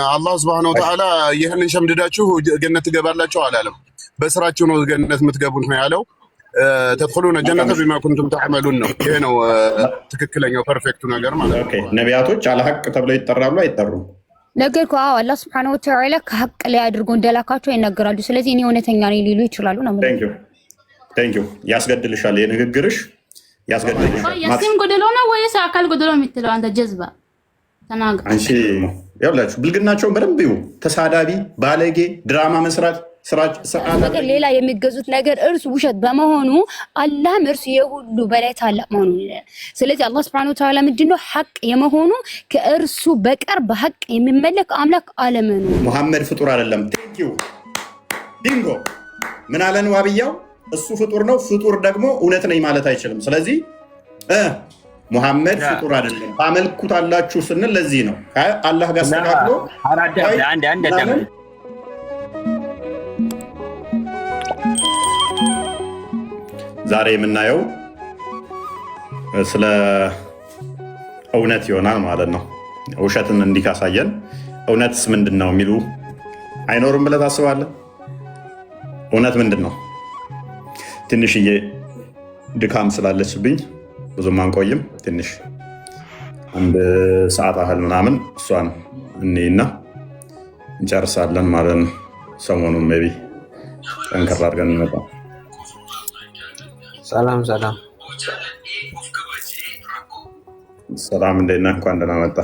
አላህ ሱብሓነሁ ወተዓላ ይህንን ሸምድዳችሁ ገነት ትገባላችሁ አላለም። በስራችሁ ነው ገነት የምትገቡት ነው ያለው። ተድኹሉነ ጀነተ ቢማ ኩንቱም ተዕመሉን ነው። ይሄ ነው ትክክለኛው ፐርፌክቱ ነገር ማለት ነው። ኦኬ ነቢያቶች አልሐቅ ተብለው ይጠራሉ አይጠሩም? ነገር እኮ አላህ ሱብሓነሁ ወተዓላ ከሐቅ ላይ አድርጎ እንደላካቸው ይናገራሉ። ስለዚህ እኔ እውነተኛ ነኝ ሊሉ ይችላሉ ነው ማለት። ቴንክ ዩ ያስገድልሻል፣ የንግግርሽ ያስገድልሻል። ያስም ጎደሎ ነው ወይስ አካል ጎደሎ የምትለው አንተ ጀዝባ ተናገር። አንቺ ያውላችሁ ብልግናቸውን በደንብ ይሁ ተሳዳቢ፣ ባለጌ፣ ድራማ መስራት ነገር ሌላ የሚገዙት ነገር እርሱ ውሸት በመሆኑ አላህም እርሱ የሁሉ በላይ ታላቅ መሆኑ። ስለዚህ አላህ ሱብሓነሁ ወተዓላ ምንድነው ሐቅ የመሆኑ ከእርሱ በቀር በሐቅ የሚመለክ አምላክ አለመኑ። ሙሐመድ ፍጡር አይደለም። ቴንክ ዩ ቢንጎ። ምን አለን ዋብያው? እሱ ፍጡር ነው። ፍጡር ደግሞ እውነት ነኝ ማለት አይችልም። ስለዚህ ሙሐመድ ፍጡር አይደለም ታመልኩታላችሁ ስንል ለዚህ ነው አላህ ጋር አስተካክሎ ዛሬ የምናየው ስለ እውነት ይሆናል ማለት ነው። ውሸትን እንዲህ ካሳየን እውነትስ ምንድን ነው የሚሉ አይኖርም ብለህ ታስባለህ? እውነት ምንድን ነው? ትንሽዬ ድካም ስላለችብኝ ብዙም አንቆይም። ትንሽ አንድ ሰዓት ያህል ምናምን እሷን እኔና እንጨርሳለን ማለት ነው። ሰሞኑን ሜይ ቢ ጠንከር አድርገን እንመጣ። ሰላም ሰላም ሰላም፣ እንዴት ነህ? እንኳን ደህና መጣ።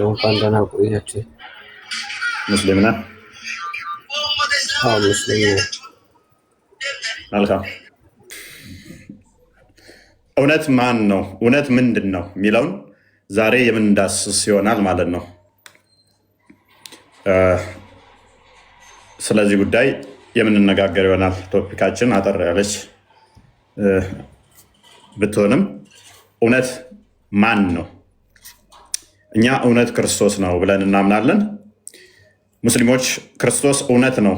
እንኳን ደህና ቆያችሁ። ሙስሊም ነህ? አዎ ሙስሊም ነኝ። መልካም። እውነት ማን ነው? እውነት ምንድን ነው የሚለውን ዛሬ የምንዳስስ ይሆናል ማለት ነው። ስለዚህ ጉዳይ የምንነጋገር ይሆናል። ቶፒካችን አጠር ያለች ብትሆንም እውነት ማን ነው? እኛ እውነት ክርስቶስ ነው ብለን እናምናለን። ሙስሊሞች ክርስቶስ እውነት ነው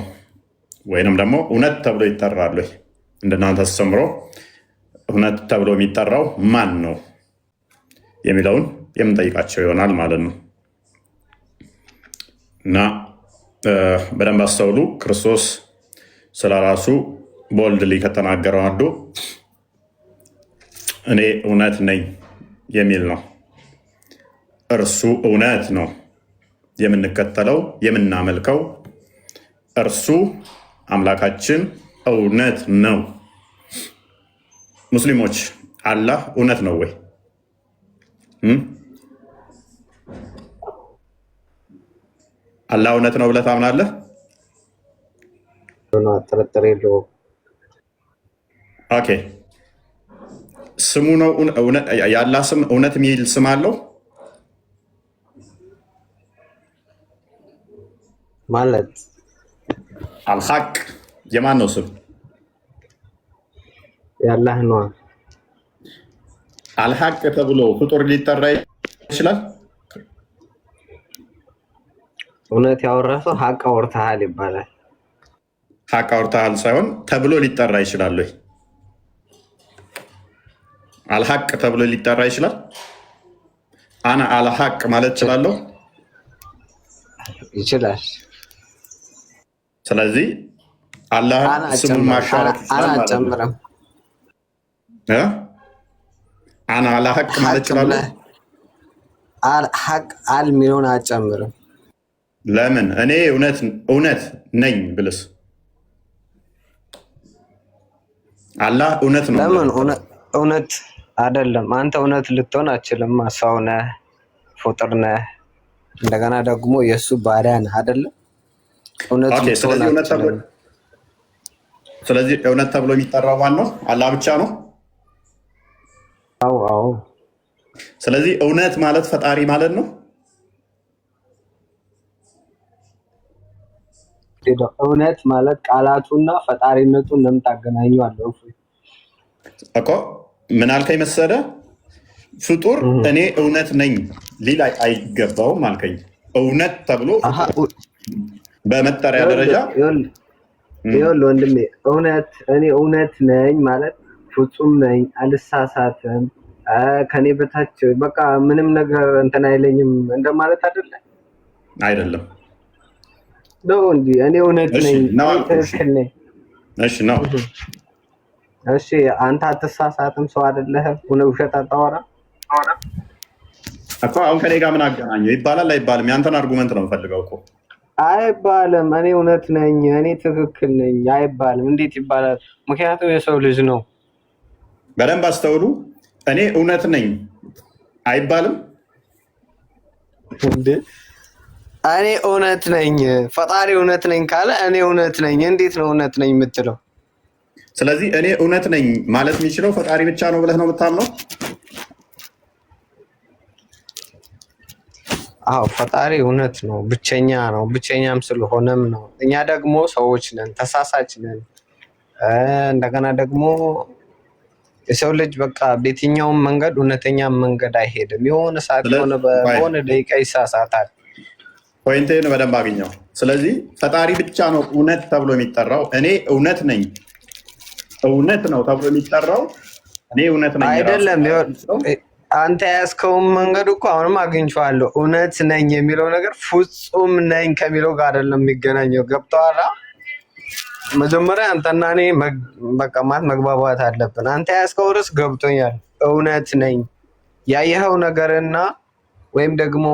ወይንም ደግሞ እውነት ተብሎ ይጠራሉ። እንደናንተ አስተምሮ እውነት ተብሎ የሚጠራው ማን ነው የሚለውን የምንጠይቃቸው ይሆናል ማለት ነው። እና በደንብ አስተውሉ። ክርስቶስ ስለ ራሱ ቦልድሊ ከተናገረው አንዱ እኔ እውነት ነኝ የሚል ነው። እርሱ እውነት ነው የምንከተለው የምናመልከው እርሱ አምላካችን እውነት ነው። ሙስሊሞች አላህ እውነት ነው ወይ? አላህ እውነት ነው ብለህ ታምናለህ? ጥርጥር የለውም። ኦኬ ስሙ ነው የአላህ ስም እውነት የሚል ስም አለው ማለት አልሐቅ የማን ነው ስም? የአላህ ነው። አልሐቅ ተብሎ ፍጡር ሊጠራ ይችላል? እውነት ያወራ ሰው ሐቅ አውርተሃል ይባላል። ሐቅ አውርተሃል ሳይሆን ተብሎ ሊጠራ ይችላል ወይ? አልሐቅ ተብሎ ሊጠራ ይችላል? አና አልሐቅ ማለት እችላለሁ? ይችላል። ስለዚህ አላህን ስሙን ማሻረክ ይችላል ማለት ነው። አና አልሐቅ ማለት እችላለሁ? ሐቅ አል ሚሊዮን አጨምርም። ለምን? እኔ እውነት ነኝ ብልስ? አላህ እውነት ነው። ለምን እውነት አይደለም? አንተ እውነት ልትሆን አችልም። ሰው ነህ፣ ፍጡር ነህ፣ እንደገና ደግሞ የእሱ ባሪያ ነህ አይደለም? ስለዚህ እውነት ተብሎ የሚጠራው ማን ነው? አላህ ብቻ ነው። አዎ። ስለዚህ እውነት ማለት ፈጣሪ ማለት ነው። እውነት ማለት ቃላቱና ፈጣሪነቱን ለምን ታገናኘዋለህ እኮ? ምን አልከኝ መሰለህ? ፍጡር እኔ እውነት ነኝ ሊል አይገባውም አልከኝ። እውነት ተብሎ በመጠሪያ ደረጃ ይኸውልህ ወንድሜ፣ እኔ እውነት ነኝ ማለት ፍጹም ነኝ፣ አልሳሳትም፣ ከኔ በታች በቃ ምንም ነገር እንትን አይለኝም እንደማለት አይደለም። አይደለም ነው እንጂ እኔ እውነት ነኝ፣ ትክክል ነኝ። እሺ ነው። እሺ አንተ አትሳሳትም፣ ሰው አይደለህም፣ ውሸት አታወራ እኮ። አሁን ከኔ ጋር ምን አገናኘው? ይባላል አይባልም? ያንተን አርጉመንት ነው የምፈልገው እኮ። አይባልም። እኔ እውነት ነኝ፣ እኔ ትክክል ነኝ አይባልም። እንዴት ይባላል? ምክንያቱም የሰው ልጅ ነው። በደንብ አስተውሉ። እኔ እውነት ነኝ አይባልም እንዴ? እኔ እውነት ነኝ፣ ፈጣሪ እውነት ነኝ ካለ እኔ እውነት ነኝ። እንዴት ነው እውነት ነኝ የምትለው? ስለዚህ እኔ እውነት ነኝ ማለት የሚችለው ፈጣሪ ብቻ ነው ብለህ ነው የምታምነው? አዎ ፈጣሪ እውነት ነው፣ ብቸኛ ነው። ብቸኛም ስለሆነም ነው። እኛ ደግሞ ሰዎች ነን፣ ተሳሳች ነን። እንደገና ደግሞ የሰው ልጅ በቃ በየትኛውም መንገድ እውነተኛ መንገድ አይሄድም። የሆነ ሰዓት በሆነ ደቂቃ ይሳሳታል። ፖይንቴን በደንብ አገኘው። ስለዚህ ፈጣሪ ብቻ ነው እውነት ተብሎ የሚጠራው። እኔ እውነት ነኝ እውነት ነው ተብሎ የሚጠራው እኔ እውነት ነኝ አይደለም። አንተ ያዝከውን መንገድ እኮ አሁንም አግኝቼዋለሁ። እውነት ነኝ የሚለው ነገር ፍጹም ነኝ ከሚለው ጋር አይደለም የሚገናኘው። ገብቶሃል? መጀመሪያ አንተና እኔ በቃ መግባባት አለብን። አንተ ያዝከው ርዕስ ገብቶኛል። እውነት ነኝ ያየኸው ነገርና ወይም ደግሞ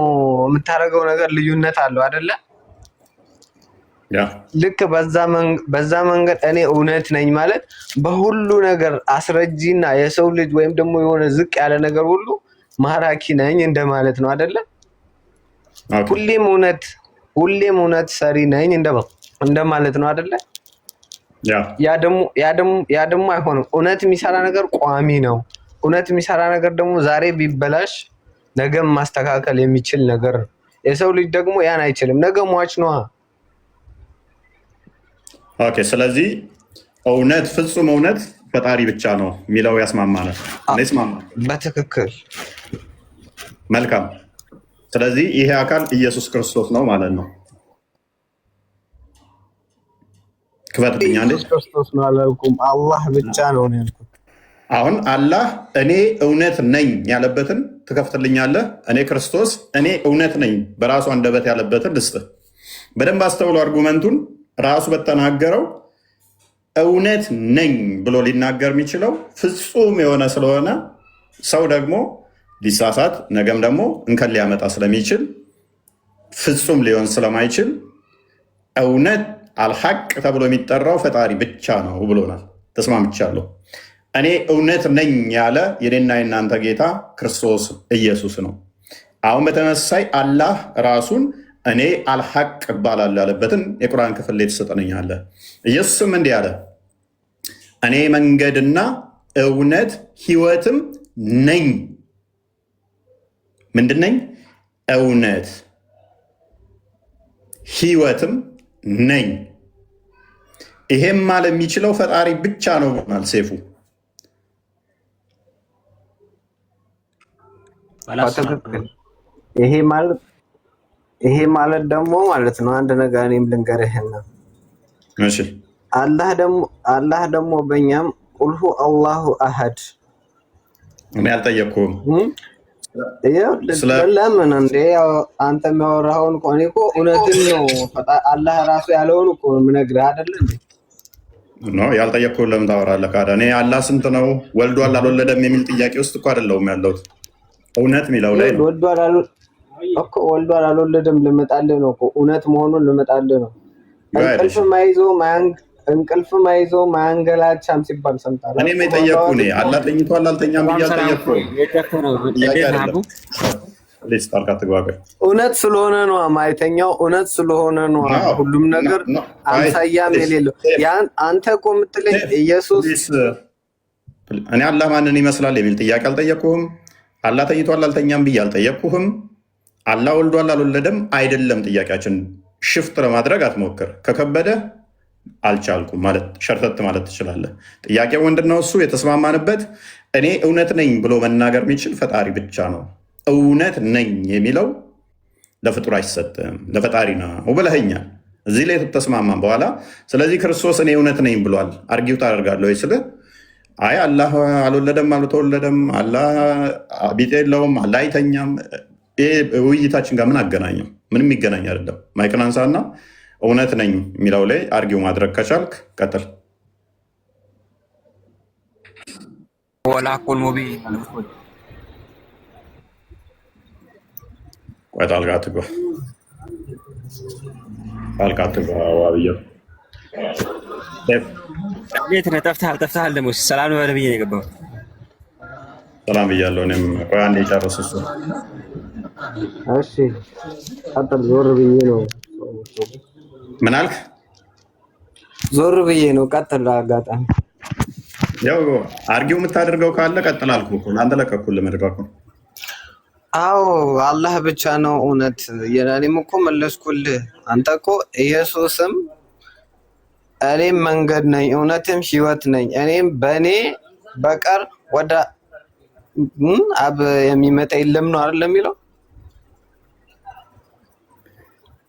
የምታደርገው ነገር ልዩነት አለው አይደለ? ልክ በዛ መንገድ እኔ እውነት ነኝ ማለት በሁሉ ነገር አስረጂና የሰው ልጅ ወይም ደግሞ የሆነ ዝቅ ያለ ነገር ሁሉ ማራኪ ነኝ እንደማለት ነው አይደለ? ሁሌም እውነት ሰሪ ነኝ እንደማለት ነው አይደለ? ያ ደግሞ አይሆንም። እውነት የሚሰራ ነገር ቋሚ ነው። እውነት የሚሰራ ነገር ደግሞ ዛሬ ቢበላሽ ነገም ማስተካከል የሚችል ነገር ነው። የሰው ልጅ ደግሞ ያን አይችልም። ነገ ሟች ነዋ። ኦኬ። ስለዚህ እውነት ፍጹም እውነት ፈጣሪ ብቻ ነው የሚለው ያስማማናል። በትክክል መልካም። ስለዚህ ይሄ አካል ኢየሱስ ክርስቶስ ነው ማለት ነው። ክፈትልኛ። ኢየሱስ ክርስቶስ ነው አላልኩም፣ አላህ ብቻ ነው ያልኩት። አሁን አላህ እኔ እውነት ነኝ ያለበትን ትከፍትልኛለህ? እኔ ክርስቶስ እኔ እውነት ነኝ በራሱ አንደበት ያለበትን ልስጥህ። በደንብ አስተውሎ አርጉመንቱን ራሱ በተናገረው እውነት ነኝ ብሎ ሊናገር የሚችለው ፍጹም የሆነ ስለሆነ ሰው ደግሞ ሊሳሳት ነገም ደግሞ እንከን ሊያመጣ ስለሚችል ፍጹም ሊሆን ስለማይችል እውነት አልሐቅ ተብሎ የሚጠራው ፈጣሪ ብቻ ነው ብሎናል። ተስማምቻለሁ። እኔ እውነት ነኝ ያለ የኔና የናንተ ጌታ ክርስቶስ ኢየሱስ ነው። አሁን በተመሳይ አላህ ራሱን እኔ አልሐቅ እባላለሁ ያለበትን የቁርአን ክፍል ላይ ተሰጠነኛለ። ኢየሱስም እንዲህ አለ፣ እኔ መንገድና እውነት ህይወትም ነኝ። ምንድን ነኝ? እውነት ህይወትም ነኝ። ይሄም ማለት የሚችለው ፈጣሪ ብቻ ነው ብሎናል ሴፉ። ይሄ ማለት ደግሞ ማለት ነው አንድ ነገር እኔም ልንገርህና፣ እሺ አላህ ደግሞ በእኛም ቁልሁ አላሁ አሀድ። እኔ አልጠየቅኩም። ለምን እንዴ? አንተ የሚያወራኸውን እኔ እኮ እውነትን ነው አላህ ራሱ ያለውን እኮ የምነግርህ አይደለ እንዴ? ያልጠየቅኩህን ለምን ታወራለህ? ካዳ እኔ አላህ ስንት ነው ወልዷል አልወለደም የሚል ጥያቄ ውስጥ እኮ አይደለሁም ያለሁት። እውነት የሚለው ላይ ነው። ወልዷል አልወለደም ልመጣልህ ነው እኮ እውነት መሆኑን ልመጣልህ ነው። እንቅልፍም አይዞ ማያንገላቻም ሲባል ሰምታለህ። እኔም የጠየቅኩህ እኔ አላህ ተኝቷል አልተኛም ብዬ አልጠየቅኩህም። እውነት ስለሆነ ነው ማይተኛው፣ እውነት ስለሆነ ነው ሁሉም ነገር አምሳያም የሌለው። አንተ እኮ የምትለኝ ኢየሱስ እኔ አላህ ማንን ይመስላል የሚል ጥያቄ አልጠየቅኩህም። አላህ ተኝቷል አልተኛም ብዬ አልጠየቅኩህም። አላህ ወልዷል አልወለደም አይደለም ጥያቄያችን። ሽፍት ለማድረግ አትሞክር። ከከበደ አልቻልኩም ማለት ሸርተት ማለት ትችላለህ። ጥያቄው ምንድነው? እሱ የተስማማንበት እኔ እውነት ነኝ ብሎ መናገር የሚችል ፈጣሪ ብቻ ነው። እውነት ነኝ የሚለው ለፍጡር አይሰጥም፣ ለፈጣሪ ነው ብለኸኛል። እዚህ ላይ ተስማማን በኋላ ስለዚህ ክርስቶስ እኔ እውነት ነኝ ብሏል አርጊው ታደርጋለህ ወይ ስልህ አይ አላህ አልወለደም አልተወለደም፣ አላህ ቢጤ የለውም፣ አላህ አይተኛም፣ ይሄ ውይይታችን ጋር ምን አገናኘው? ምንም ይገናኝ አይደለም። ማይክን አንሳና እውነት ነኝ የሚለው ላይ አርጊው ማድረግ ከቻልክ ቀጥል። ወላቁል ሙቢን ቆይ ጣልቃ አትግባ፣ ጣልቃ አትግባ። ዋብዬ እንዴት ነህ? ጠፍተሃል ደግሞ ሰላም ነው ብዬ ነው የገባሁት። ሰላም ብያለሁ። እኔም ቆይ አንዴ ጨርስ እሱ። እሺ ቀጥል። ዞር ብዬ ነው። ምን አልክ? ዞር ብዬ ነው። ቀጥል። አጋጣሚ ያው አርጊው የምታደርገው ካለ ቀጥል አልኩህ እኮ ለአንተ ለቀኩልህ መድረኩ። አዎ አላህ ብቻ ነው እውነት። የኔም እኮ መለስኩልህ። አንተ እኮ ኢየሱስም እኔም መንገድ ነኝ እውነትም ሕይወት ነኝ እኔም በእኔ በቀር ወደ አብ የሚመጣ የለም ነው አይደል የሚለው?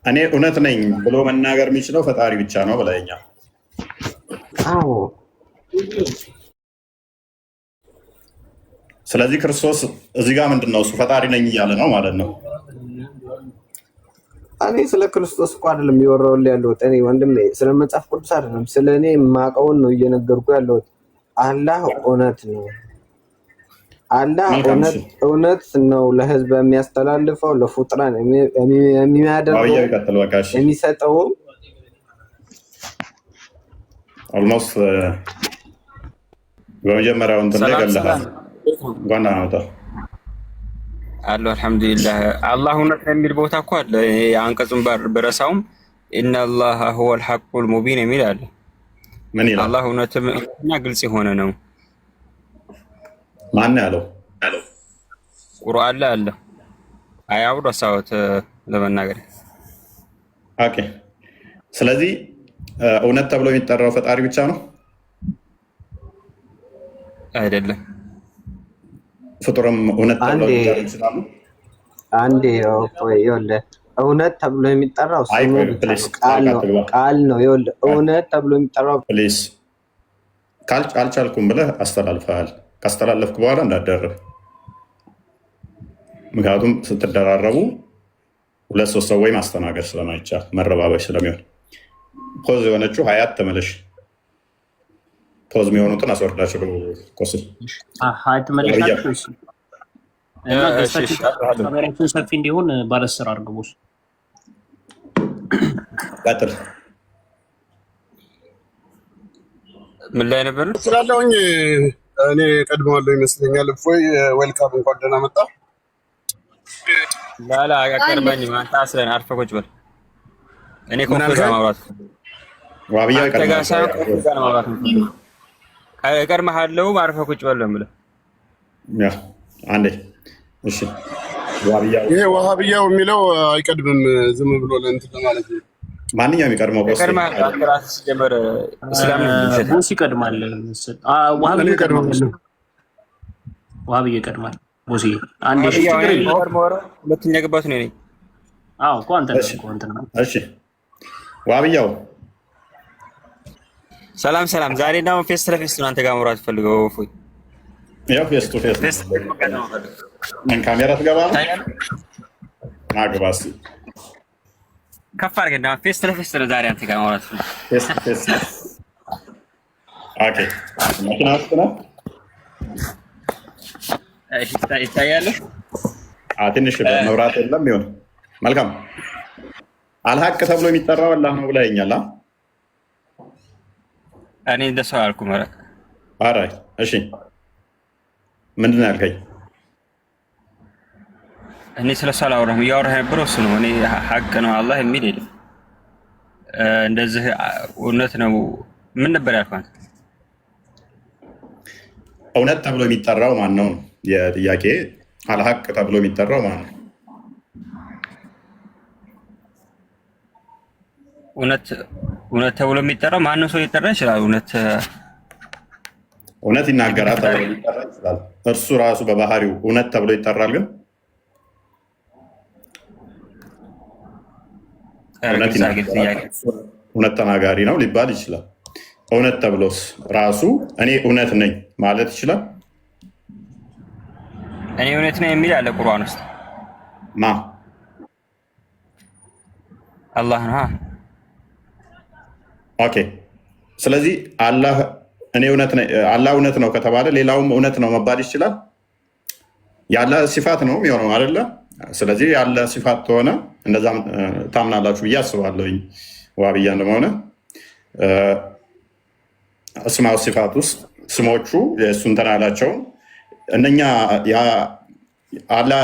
እኔ እውነት ነኝ ብሎ መናገር የሚችለው ፈጣሪ ብቻ ነው ብለኸኛል። አዎ ስለዚህ ክርስቶስ እዚህ ጋር ምንድን ነው እሱ ፈጣሪ ነኝ እያለ ነው ማለት ነው። እኔ ስለ ክርስቶስ እኮ አይደለም እያወራሁልህ ያለሁት። እኔ ወንድሜ ስለ መጽሐፍ ቅዱስ አይደለም ስለ እኔ የማውቀውን ነው እየነገርኩ ያለሁት። አላህ እውነት ነው። አላህ እውነት ነው። ለህዝብ የሚያስተላልፈው ለፍጡራን የሚያደርገው የሚሰጠው ኦልሞስት በመጀመሪያው እንትን ላይ ገለሃል። እንኳን ደህና መጣህ አሎ አልሐምዱሊላህ። አላህ እውነት ነው የሚል ቦታ እኮ አለ። አንቀጹን በረሳውም ኢነላህ ሁወል ሐቁል ሙቢን የሚል አለ። ምን ይላል? አላህ እውነትና ግልጽ የሆነ ነው። ማን ያለው? ቁርአን ላይ አለ። አያው ረሳሁት ለመናገር። ኦኬ። ስለዚህ እውነት ተብሎ የሚጠራው ፈጣሪ ብቻ ነው አይደለም? ፍጡርም እውነት ተብሎ ሊጠሩ ይችላሉ። አንዴ ይኸውልህ እውነት ተብሎ የሚጠራው ቃል ነው። ይኸውልህ እውነት ተብሎ የሚጠራው ፕሊዝ ካልቻልኩም ብለህ አስተላልፈሃል። ካስተላለፍክ በኋላ እንዳትደርብ። ምክንያቱም ስትደራረቡ 2-3 ሰዎች ማስተናገድ ስለማይቻል መረባበሽ ስለሚሆን ፖዝ የሆነችው ሀያት ተመለሽ። ፖዝ የሚሆኑትን አስወርዳቸው። ቆስል ሰፊ እንዲሆን ባለስር አድርገቦች ቀጥል። ምን ላይ ነበር ስላለሁኝ እኔ ቀድመዋለሁ ይመስለኛል። እፎይ ዌልካም፣ እንኳን ደህና መጣ። ላላ አቀርበኝም አንተ አስለን አርፈህ ቁጭ በል። እኔ ኮንፈረንስ ማውራት ዋብያ እቀድምሃለሁ። አርፈህ ቁጭ በል ነው የምልህ። አንዴ እሺ። ይሄ ዋሃብያው የሚለው አይቀድምም፣ ዝም ብሎ ለእንትን ለማለት ነው። ማንኛውም የሚቀድመው ቦስ ይቀድማል። ዋሃብያ ይቀድማል። ቦስ አንዴ ሁለተኛ ገባት ነው ነኝ። አዎ እኮ አንተ ነው። እሺ ዋሃብያው ሰላም። ዛሬ ደግሞ ፌስ ለፌስ ነው አንተ ጋር ማውራት ፈልገው። እፎይ ያው ፌስ ቱ ፌስ ምን ካሜራ ትገባ ነው ናግባስ ከፍ አድርገን ደግሞ ፌስ ለፌስ ነው ዛሬ አንተ ጋር ማውራት ፈልገው። ፌስ ፌስ ኦኬ። መኪና ውስጥ ነው። እሺ ይታያል። ትንሽ መብራት የለም ይሆን። መልካም። አልሐቅ ተብሎ የሚጠራው አላህ ነው ብለኸኛል። እኔ እንደሱ አልኩ ማለት አራይ። እሺ ምንድን ነው ያልከኝ? እኔ ስለሱ አላወራሁም። እያወራህ የነበረው እሱ ነው። እኔ ሐቅ ነው አላህ የሚል የለም። እንደዚህ እውነት ነው። ምን ነበር ያልኩህ? እውነት ተብሎ የሚጠራው ማን ነው? የጥያቄ አልሐቅ ተብሎ የሚጠራው ማን ነው? እውነት ተብሎ የሚጠራው ማንም ሰው ሊጠራ ይችላል። እውነት ይናገራል ተብሎ ሊጠራ ይችላል። እርሱ ራሱ በባህሪው እውነት ተብሎ ይጠራል። ግን እውነት ተናጋሪ ነው ሊባል ይችላል። እውነት ተብሎስ ራሱ እኔ እውነት ነኝ ማለት ይችላል። እኔ እውነት ነኝ የሚል አለ ቁርአን ውስጥ። ማ አላህ ነው። ኦኬ። ስለዚህ አላህ እውነት ነው ከተባለ ሌላውም እውነት ነው መባል ይችላል። ያለ ሲፋት ነው የሚሆነው አይደለ? ስለዚህ ያለ ሲፋት ከሆነ እንደዛም ታምናላችሁ ብዬ አስባለሁኝ። ዋብያ እንደሆነ እስማው ሲፋት ውስጥ ስሞቹ የእሱን ተናላቸውን እነኛ አላህ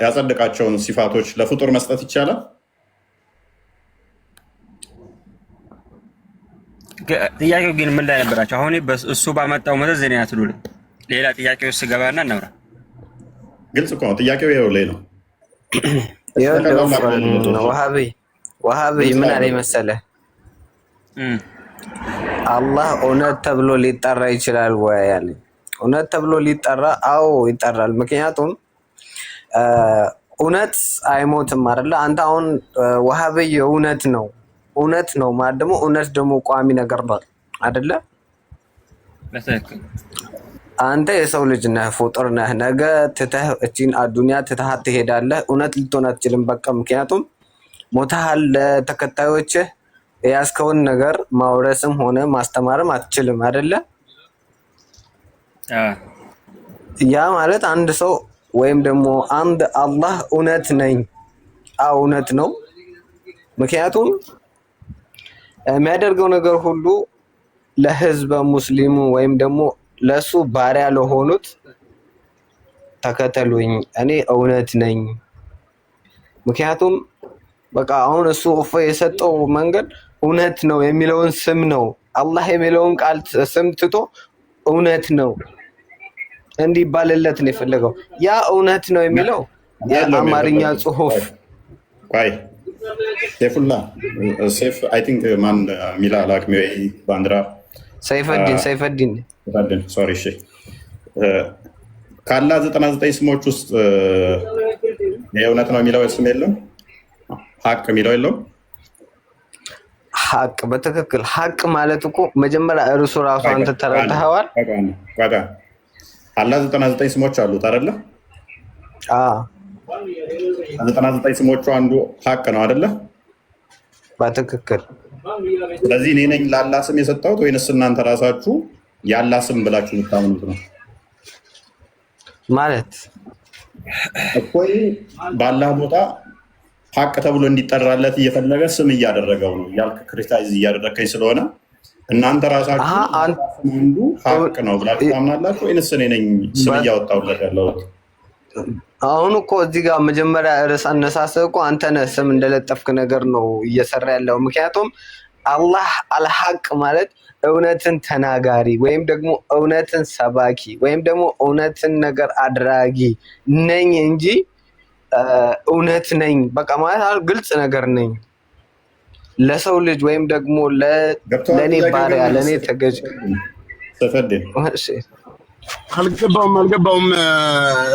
ያጸደቃቸውን ሲፋቶች ለፍጡር መስጠት ይቻላል? ጥያቄው ግን ምን ላይ ነበራቸው? አሁን እሱ ባመጣው መዘዝ እኔ አትሉልኝ። ሌላ ጥያቄ ውስጥ ገባና እናውራ። ግልጽ እኮ ነው ጥያቄው። ይኸው ላይ ነው። ወሃቢ ምን አለኝ መሰለህ? አላህ እውነት ተብሎ ሊጠራ ይችላል ወይ ያለኝ። እውነት ተብሎ ሊጠራ አዎ ይጠራል። ምክንያቱም እውነት አይሞትም አይደለ? አንተ አሁን ወሃቢ እውነት ነው ማለት ደግሞ እውነት ደግሞ ቋሚ ነገር ነው አይደለ? አንተ የሰው ልጅ ነህ፣ ፍጡር ነህ። ነገ ትተህ እቺን አዱንያ ትተሃት ትሄዳለህ። እውነት ልትሆን አትችልም። በቃ ምክንያቱም ሞተሃል። ለተከታዮችህ የያዝከውን ነገር ማውረስም ሆነ ማስተማርም አትችልም አይደለ? ያ ማለት አንድ ሰው ወይም ደግሞ አንድ አላህ እውነት ነኝ፣ እውነት ነው። ምክንያቱም የሚያደርገው ነገር ሁሉ ለህዝበ ሙስሊሙ ወይም ደግሞ ለሱ ባሪያ ለሆኑት ተከተሉኝ፣ እኔ እውነት ነኝ። ምክንያቱም በቃ አሁን እሱ የሰጠው መንገድ እውነት ነው የሚለውን ስም ነው። አላህ የሚለውን ቃል ስም ትቶ እውነት ነው እንዲባልለት ነው የፈለገው። ያ እውነት ነው የሚለው የአማርኛ ጽሁፍ ሴፉላ ሴፍ አይ ቲንክ ማን ሚላ ላክሚ ባንዲራ ሰይፈዲን ሶሪ። እሺ ካላ 99 ስሞች ውስጥ የእውነት ነው የሚለው ስም የለም? ሀቅ የሚለው የለውም? ሀቅ በትክክል ሀቅ ማለት እኮ መጀመሪያ እርሱ ራሱ አንተ ተረድተኸዋል። አላህ 99 ስሞች አሉት አይደለ? 99 ስሞቹ አንዱ ሀቅ ነው አይደለ? በትክክል። ስለዚህ እኔ ነኝ ለአላህ ስም የሰጠሁት ወይንስ እናንተ ራሳችሁ የአላህ ስም ብላችሁ የምታምኑት ነው? ማለት እኮ በአላህ ቦታ ሀቅ ተብሎ እንዲጠራለት እየፈለገ ስም እያደረገው ነው እያልክ ክሪቲሳይዝ እያደረከኝ ስለሆነ እናንተ ራሳችሁ አንዱ ሀቅ ነው ብላችሁ ታምናላችሁ ወይንስ እኔ ነኝ ስም እያወጣሁለት ያለሁት? አሁን እኮ እዚህ ጋር መጀመሪያ ርዕስ አነሳስህ እኮ አንተ ነህ ስም እንደለጠፍክ ነገር ነው እየሰራ ያለው። ምክንያቱም አላህ አልሐቅ ማለት እውነትን ተናጋሪ ወይም ደግሞ እውነትን ሰባኪ ወይም ደግሞ እውነትን ነገር አድራጊ ነኝ እንጂ እውነት ነኝ በቃ ማለት ግልጽ ነገር ነኝ ለሰው ልጅ ወይም ደግሞ ለኔ ባሪያ ለኔ ተገዥ። አልገባውም።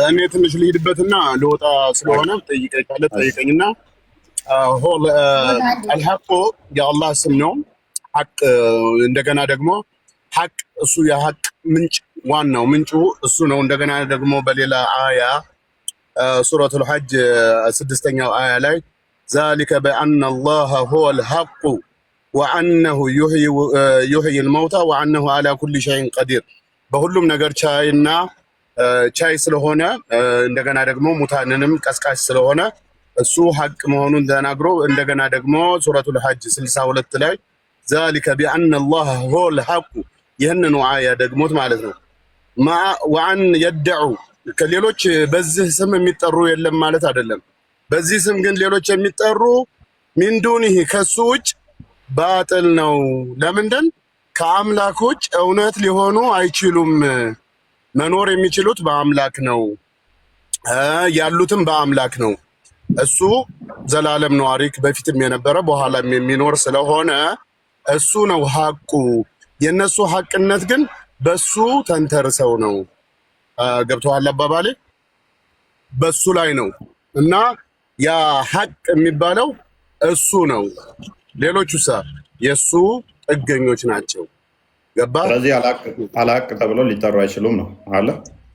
እኔ ትንሽ ልሂድበትና ልወጣ ስለሆነ ጠይቀኝና አልሐቁ የአላህ ስም ነው። ሐቅ እንደገና ደግሞ ሐቅ እሱ የሐቅ ምንጭ ዋናው ምንጩ እሱ ነው። እንደገና ደግሞ በሌላ አያ ሱረቱል ሐጅ 6ኛው አያ ላይ ذلك بأن الله هو الحق وأنه يحيي الموتى وأنه على كل شيء قدير በሁሉም ነገር ቻይ ስለሆነ እንደገና ደግሞ ሙታንንም ቀስቃሽ ስለሆነ እሱ ሐቅ መሆኑን ተናግሮ እንደገና ደግሞ ሱረቱል ሐጅ 62 ላይ ذلك بأن الله هو الحق ይህንን አያ ደግሞት ማለት ነው። وأن يدعو ከሌሎች በዚህ ስም የሚጠሩ የለም ማለት አይደለም። በዚህ ስም ግን ሌሎች የሚጠሩ ሚን ዱኒሂ ከሱ ውጭ ባጥል ነው። ለምንድን ከአምላክ ውጭ እውነት ሊሆኑ አይችሉም። መኖር የሚችሉት በአምላክ ነው፣ ያሉትም በአምላክ ነው። እሱ ዘላለም ነዋሪ በፊትም የነበረ በኋላም የሚኖር ስለሆነ እሱ ነው ሐቁ። የነሱ ሐቅነት ግን በሱ ተንተርሰው ነው። ገብቶሃል አባባሌ? በሱ ላይ ነው እና ያ ሐቅ የሚባለው እሱ ነው። ሌሎቹ የሱ ጥገኞች ናቸው። ገባ? ስለዚህ አልሐቅ ተብለው ሊጠሩ አይችሉም ነው አለ።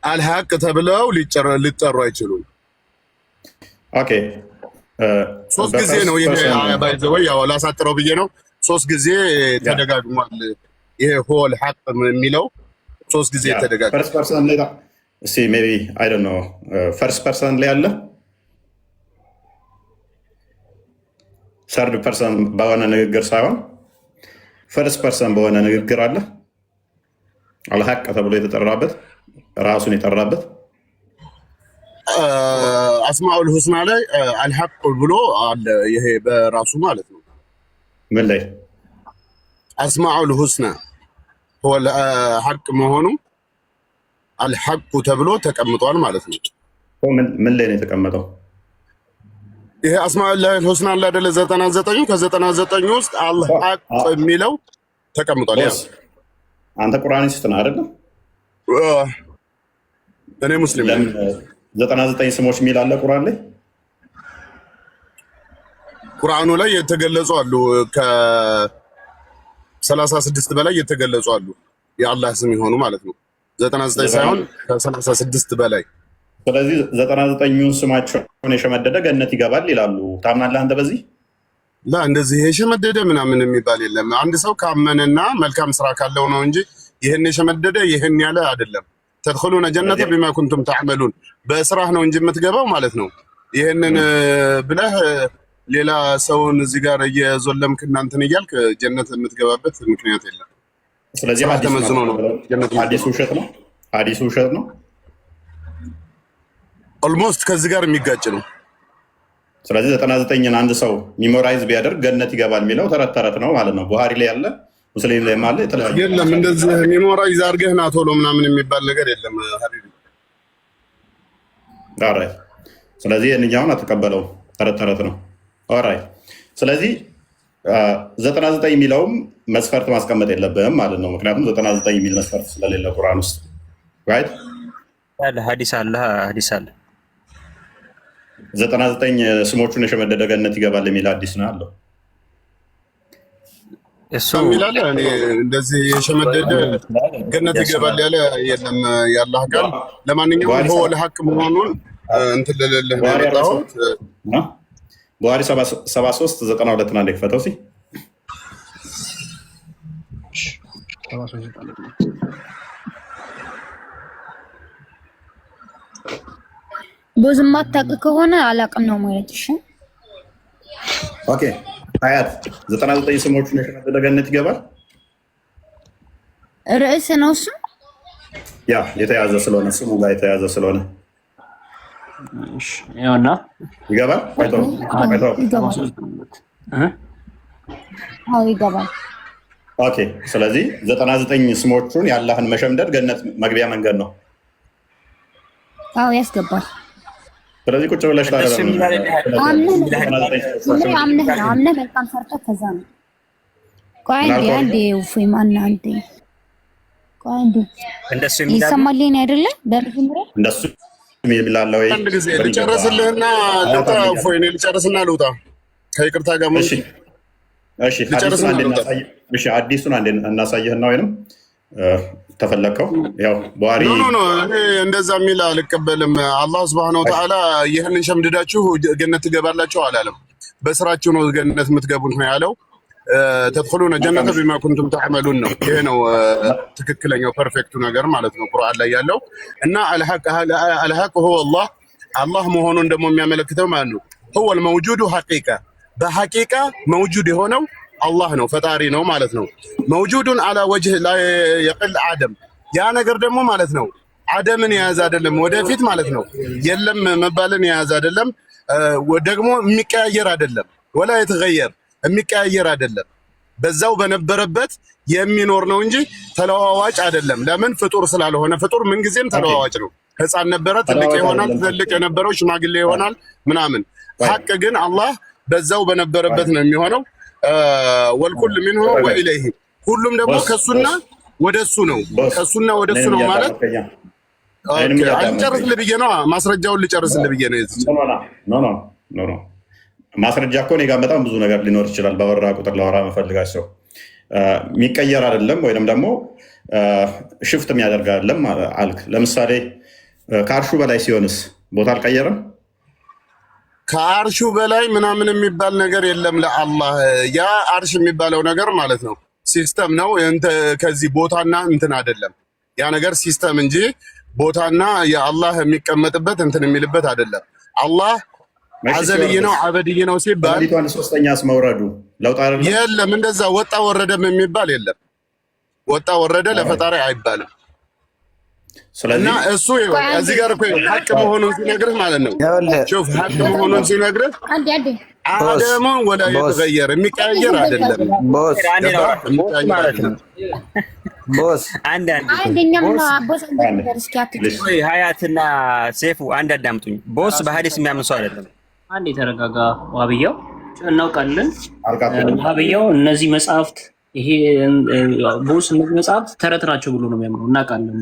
አልሐቅ ተብለው ሊጠሩ አይችሉም። ኦኬ ሶስት ጊዜ ነው ይሄ ባይዘው ያው ላሳጥረው ብዬ ነው። ሶስት ጊዜ ተደጋግሟል። ይሄ ሆል ሐቅ የሚለው ሶስት ጊዜ ተደጋግሟል። ፈርስት ፐርሰን ላይ እስቲ ሜቢ አይ ዶንት ኖ ፈርስት ፐርሰን ላይ አለ፣ ሰርድ ፐርሰን በሆነ ንግግር ሳይሆን ፈርስት ፐርሰን በሆነ ንግግር አለ አልሐቅ ተብሎ የተጠራበት ራሱን የጠራበት አስማኡል ሁስና ላይ አልሐቅ ብሎ አለ። ይሄ በራሱ ማለት ነው። ምን ላይ አስማኡል ሁስና ሆል ሐቅ መሆኑ አልሐቁ ተብሎ ተቀምጧል ማለት ነው። ምን ላይ ነው የተቀመጠው? ይሄ አስማኡል ሁስና ላይ አይደለ 99 ከ99 ውስጥ አልሐቅ የሚለው ተቀምጧል። ያ አንተ ቁርአኒስት ነህ አይደል? እኔ ሙስሊም ነኝ። 99 ስሞች የሚል አለ ቁርአን ላይ። ቁርአኑ ላይ የተገለጹ አሉ፣ ከ36 በላይ የተገለጹ አሉ የአላህ ስም የሆኑ ማለት ነው። 99 ሳይሆን ከ36 በላይ። ስለዚህ 99ኙን ስማቸውን የሸመደደ ገነት ይገባል ይላሉ። ታምናለህ አንተ በዚህ? ላ እንደዚህ የሸመደደ ምናምን የሚባል የለም። አንድ ሰው ካመነና መልካም ስራ ካለው ነው እንጂ ይህን የሸመደደ ይህን ያለ አይደለም። ተድኹሉነ ጀነተ ቢማ ኩንቱም ተዕመሉን፣ በስራህ ነው እንጂ የምትገባው ማለት ነው። ይህንን ብለህ ሌላ ሰውን እዚህ ጋር እየዞለምክ እናንተን እያልክ ጀነት የምትገባበት ምክንያት የለም። ስለዚህ ተመዝኖ ነው ሐዲሱ ውሸት ነው። ሐዲሱ ውሸት ነው። ኦልሞስት ከዚህ ጋር የሚጋጭ ነው። ስለዚህ 99ን አንድ ሰው ሚሞራይዝ ቢያደርግ ገነት ይገባል የሚለው ተረት ተረት ነው ማለት ነው። ቡሃሪ ላይ ያለ ሙስሊም ላይ ማለት የተለያየ የለም። እንደዚህ ሚሞራይዝ አድርገህ ና ቶሎ ምናምን የሚባል ነገር የለም ሀቢቢ። ኦራይት። ስለዚህ የእኛውን አትቀበለው፣ ተረት ተረት ነው። ኦራይት። ስለዚህ 99 የሚለውም መስፈርት ማስቀመጥ የለብህም ማለት ነው። ምክንያቱም 99 የሚል መስፈርት ስለሌለ ቁርአን ውስጥ ራይት አለ ሐዲስ አለ 99 ስሞቹን የሸመደደ ገነት ይገባል የሚል ሐዲስ ነው አለው። እሱ ይላል እኔ እንደዚህ የሸመደደ ገነት ይገባል ያለ የለም ያላህ ቃል። ለማንኛውም ሆ ለሐቅ መሆኑን እንትን ለለለ ነው። ቡሃሪ 73 92 አንዴ ክፈተው እስኪ። ብዙም ማታውቅ ከሆነ አላውቅም ነው ማለት። እሺ ኦኬ። አያት 99 ስሞቹን የሸመደደ ገነት ይገባል ርዕስ ነው እሱ። ያ የተያዘ ስለሆነ ስሙ ጋር የተያዘ ስለሆነ ያውና ይገባል። አዎ ይገባል። ኦኬ። ስለዚህ 99 ስሞቹን የአላህን መሸምደድ ገነት መግቢያ መንገድ ነው። አዎ ያስገባል። ስለዚህ ቁጭ ብለሽ አምነህ መልካም ሰርተህ ከዛ ነው። ቆይ አንዴ ውይ ማን አንዴ ቆይ አንዴ ይሰማልኝ አይደለ? በመጀመሪያ እንደሱ የሚላለው ወይ አንድ ጊዜ ልጨርስልህና ልውጣ። እፎይ እኔ ልጨርስና ልውጣ ከይቅርታ ጋር ምን? እሺ አዲሱን አንዴ እናሳየህና ወይንም ተፈለከው ያው ቡሃሪ ኖ እኔ እንደዛ የሚል አልቀበልም። አላህ ሱብሃነሁ ወተዓላ ይህንን ሸምድዳችሁ ገነት ትገባላችሁ አላለም። በስራችሁ ነው ገነት የምትገቡት ነው ያለው። ተድኹሉነ ጀነተ ቢማ ኩንቱም ተዕመሉን ነው። ይሄ ነው ትክክለኛው ፐርፌክቱ ነገር ማለት ነው ቁርአን ላይ ያለው። እና አልሐቅ ሁወ አላህ መሆኑን ደግሞ የሚያመለክተው ማለት ነው ሁወል መውጁዱ ሐቂቃ፣ በሐቂቃ መውጁድ የሆነው አላህ ነው፣ ፈጣሪ ነው ማለት ነው። መውጁዱን አላ ወጅህ ላይ የቅል አደም፣ ያ ነገር ደግሞ ማለት ነው አደምን የያዘ አይደለም፣ ወደፊት ማለት ነው የለም መባልን የያዘ አይደለም፣ ደግሞ የሚቀያየር አይደለም። ወላ የተገየር የሚቀያየር አይደለም፣ በዛው በነበረበት የሚኖር ነው እንጂ ተለዋዋጭ አይደለም። ለምን? ፍጡር ስላልሆነ። ፍጡር ምንጊዜም ተለዋዋጭ ነው። ህፃን ነበረ፣ ትልቅ ይሆናል፣ ትልቅ የነበረው ሽማግሌ ይሆናል ምናምን። ሐቅ ግን አላህ በዛው በነበረበት ነው የሚሆነው። ወልኩል ሚንሁ ወኢለይሂ፣ ሁሉም ደግሞ ከሱና ወደሱ ነው። ከሱና ወደሱ ነው ማለት አልጨርስልህ ብዬ ነው። ማስረጃውን ልጨርስልህ ብዬ ነው። ኖ ማስረጃ እኮ እኔ ጋር በጣም ብዙ ነገር ሊኖር ይችላል። ባወራ ቁጥር ላወራ መፈልጋቸው የሚቀየር አይደለም ወይም ደግሞ ሽፍት የሚያደርግ አይደለም አልክ። ለምሳሌ ከአርሹ በላይ ሲሆንስ ቦታ አልቀየረም? ከአርሹ በላይ ምናምን የሚባል ነገር የለም ለአላህ። ያ አርሽ የሚባለው ነገር ማለት ነው ሲስተም ነው። ከዚህ ቦታና እንትን አይደለም። ያ ነገር ሲስተም እንጂ ቦታና የአላህ የሚቀመጥበት እንትን የሚልበት አይደለም። አላህ አዘልይ ነው አበድይ ነው ሲባል ሶስተኛስ መውረዱ ለውጥ አይደለም። የለም እንደዛ ወጣ ወረደም የሚባል የለም። ወጣ ወረደ ለፈጣሪ አይባልም። እና እሱ እዚህ ጋር እኮ ሐቅ መሆኑን ሲነግርህ ማለት ነው። ሹፍ ሐቅ መሆኑን ሲነግርህ አደሙ ወላ ይተገየር የሚቀያየር አይደለም። ቦስ ሀያትና ሴፉ አንድ አዳምጡኝ። ቦስ በሐዲስ የሚያምን ሰው አይደለም። አንድ የተረጋጋ ዋብያው እናውቃለን። ዋብያው እነዚህ መጽሐፍት ይሄ ቦስ እነዚህ መጽሐፍት ተረት ናቸው ብሎ ነው የሚያምነው። እናውቃለን።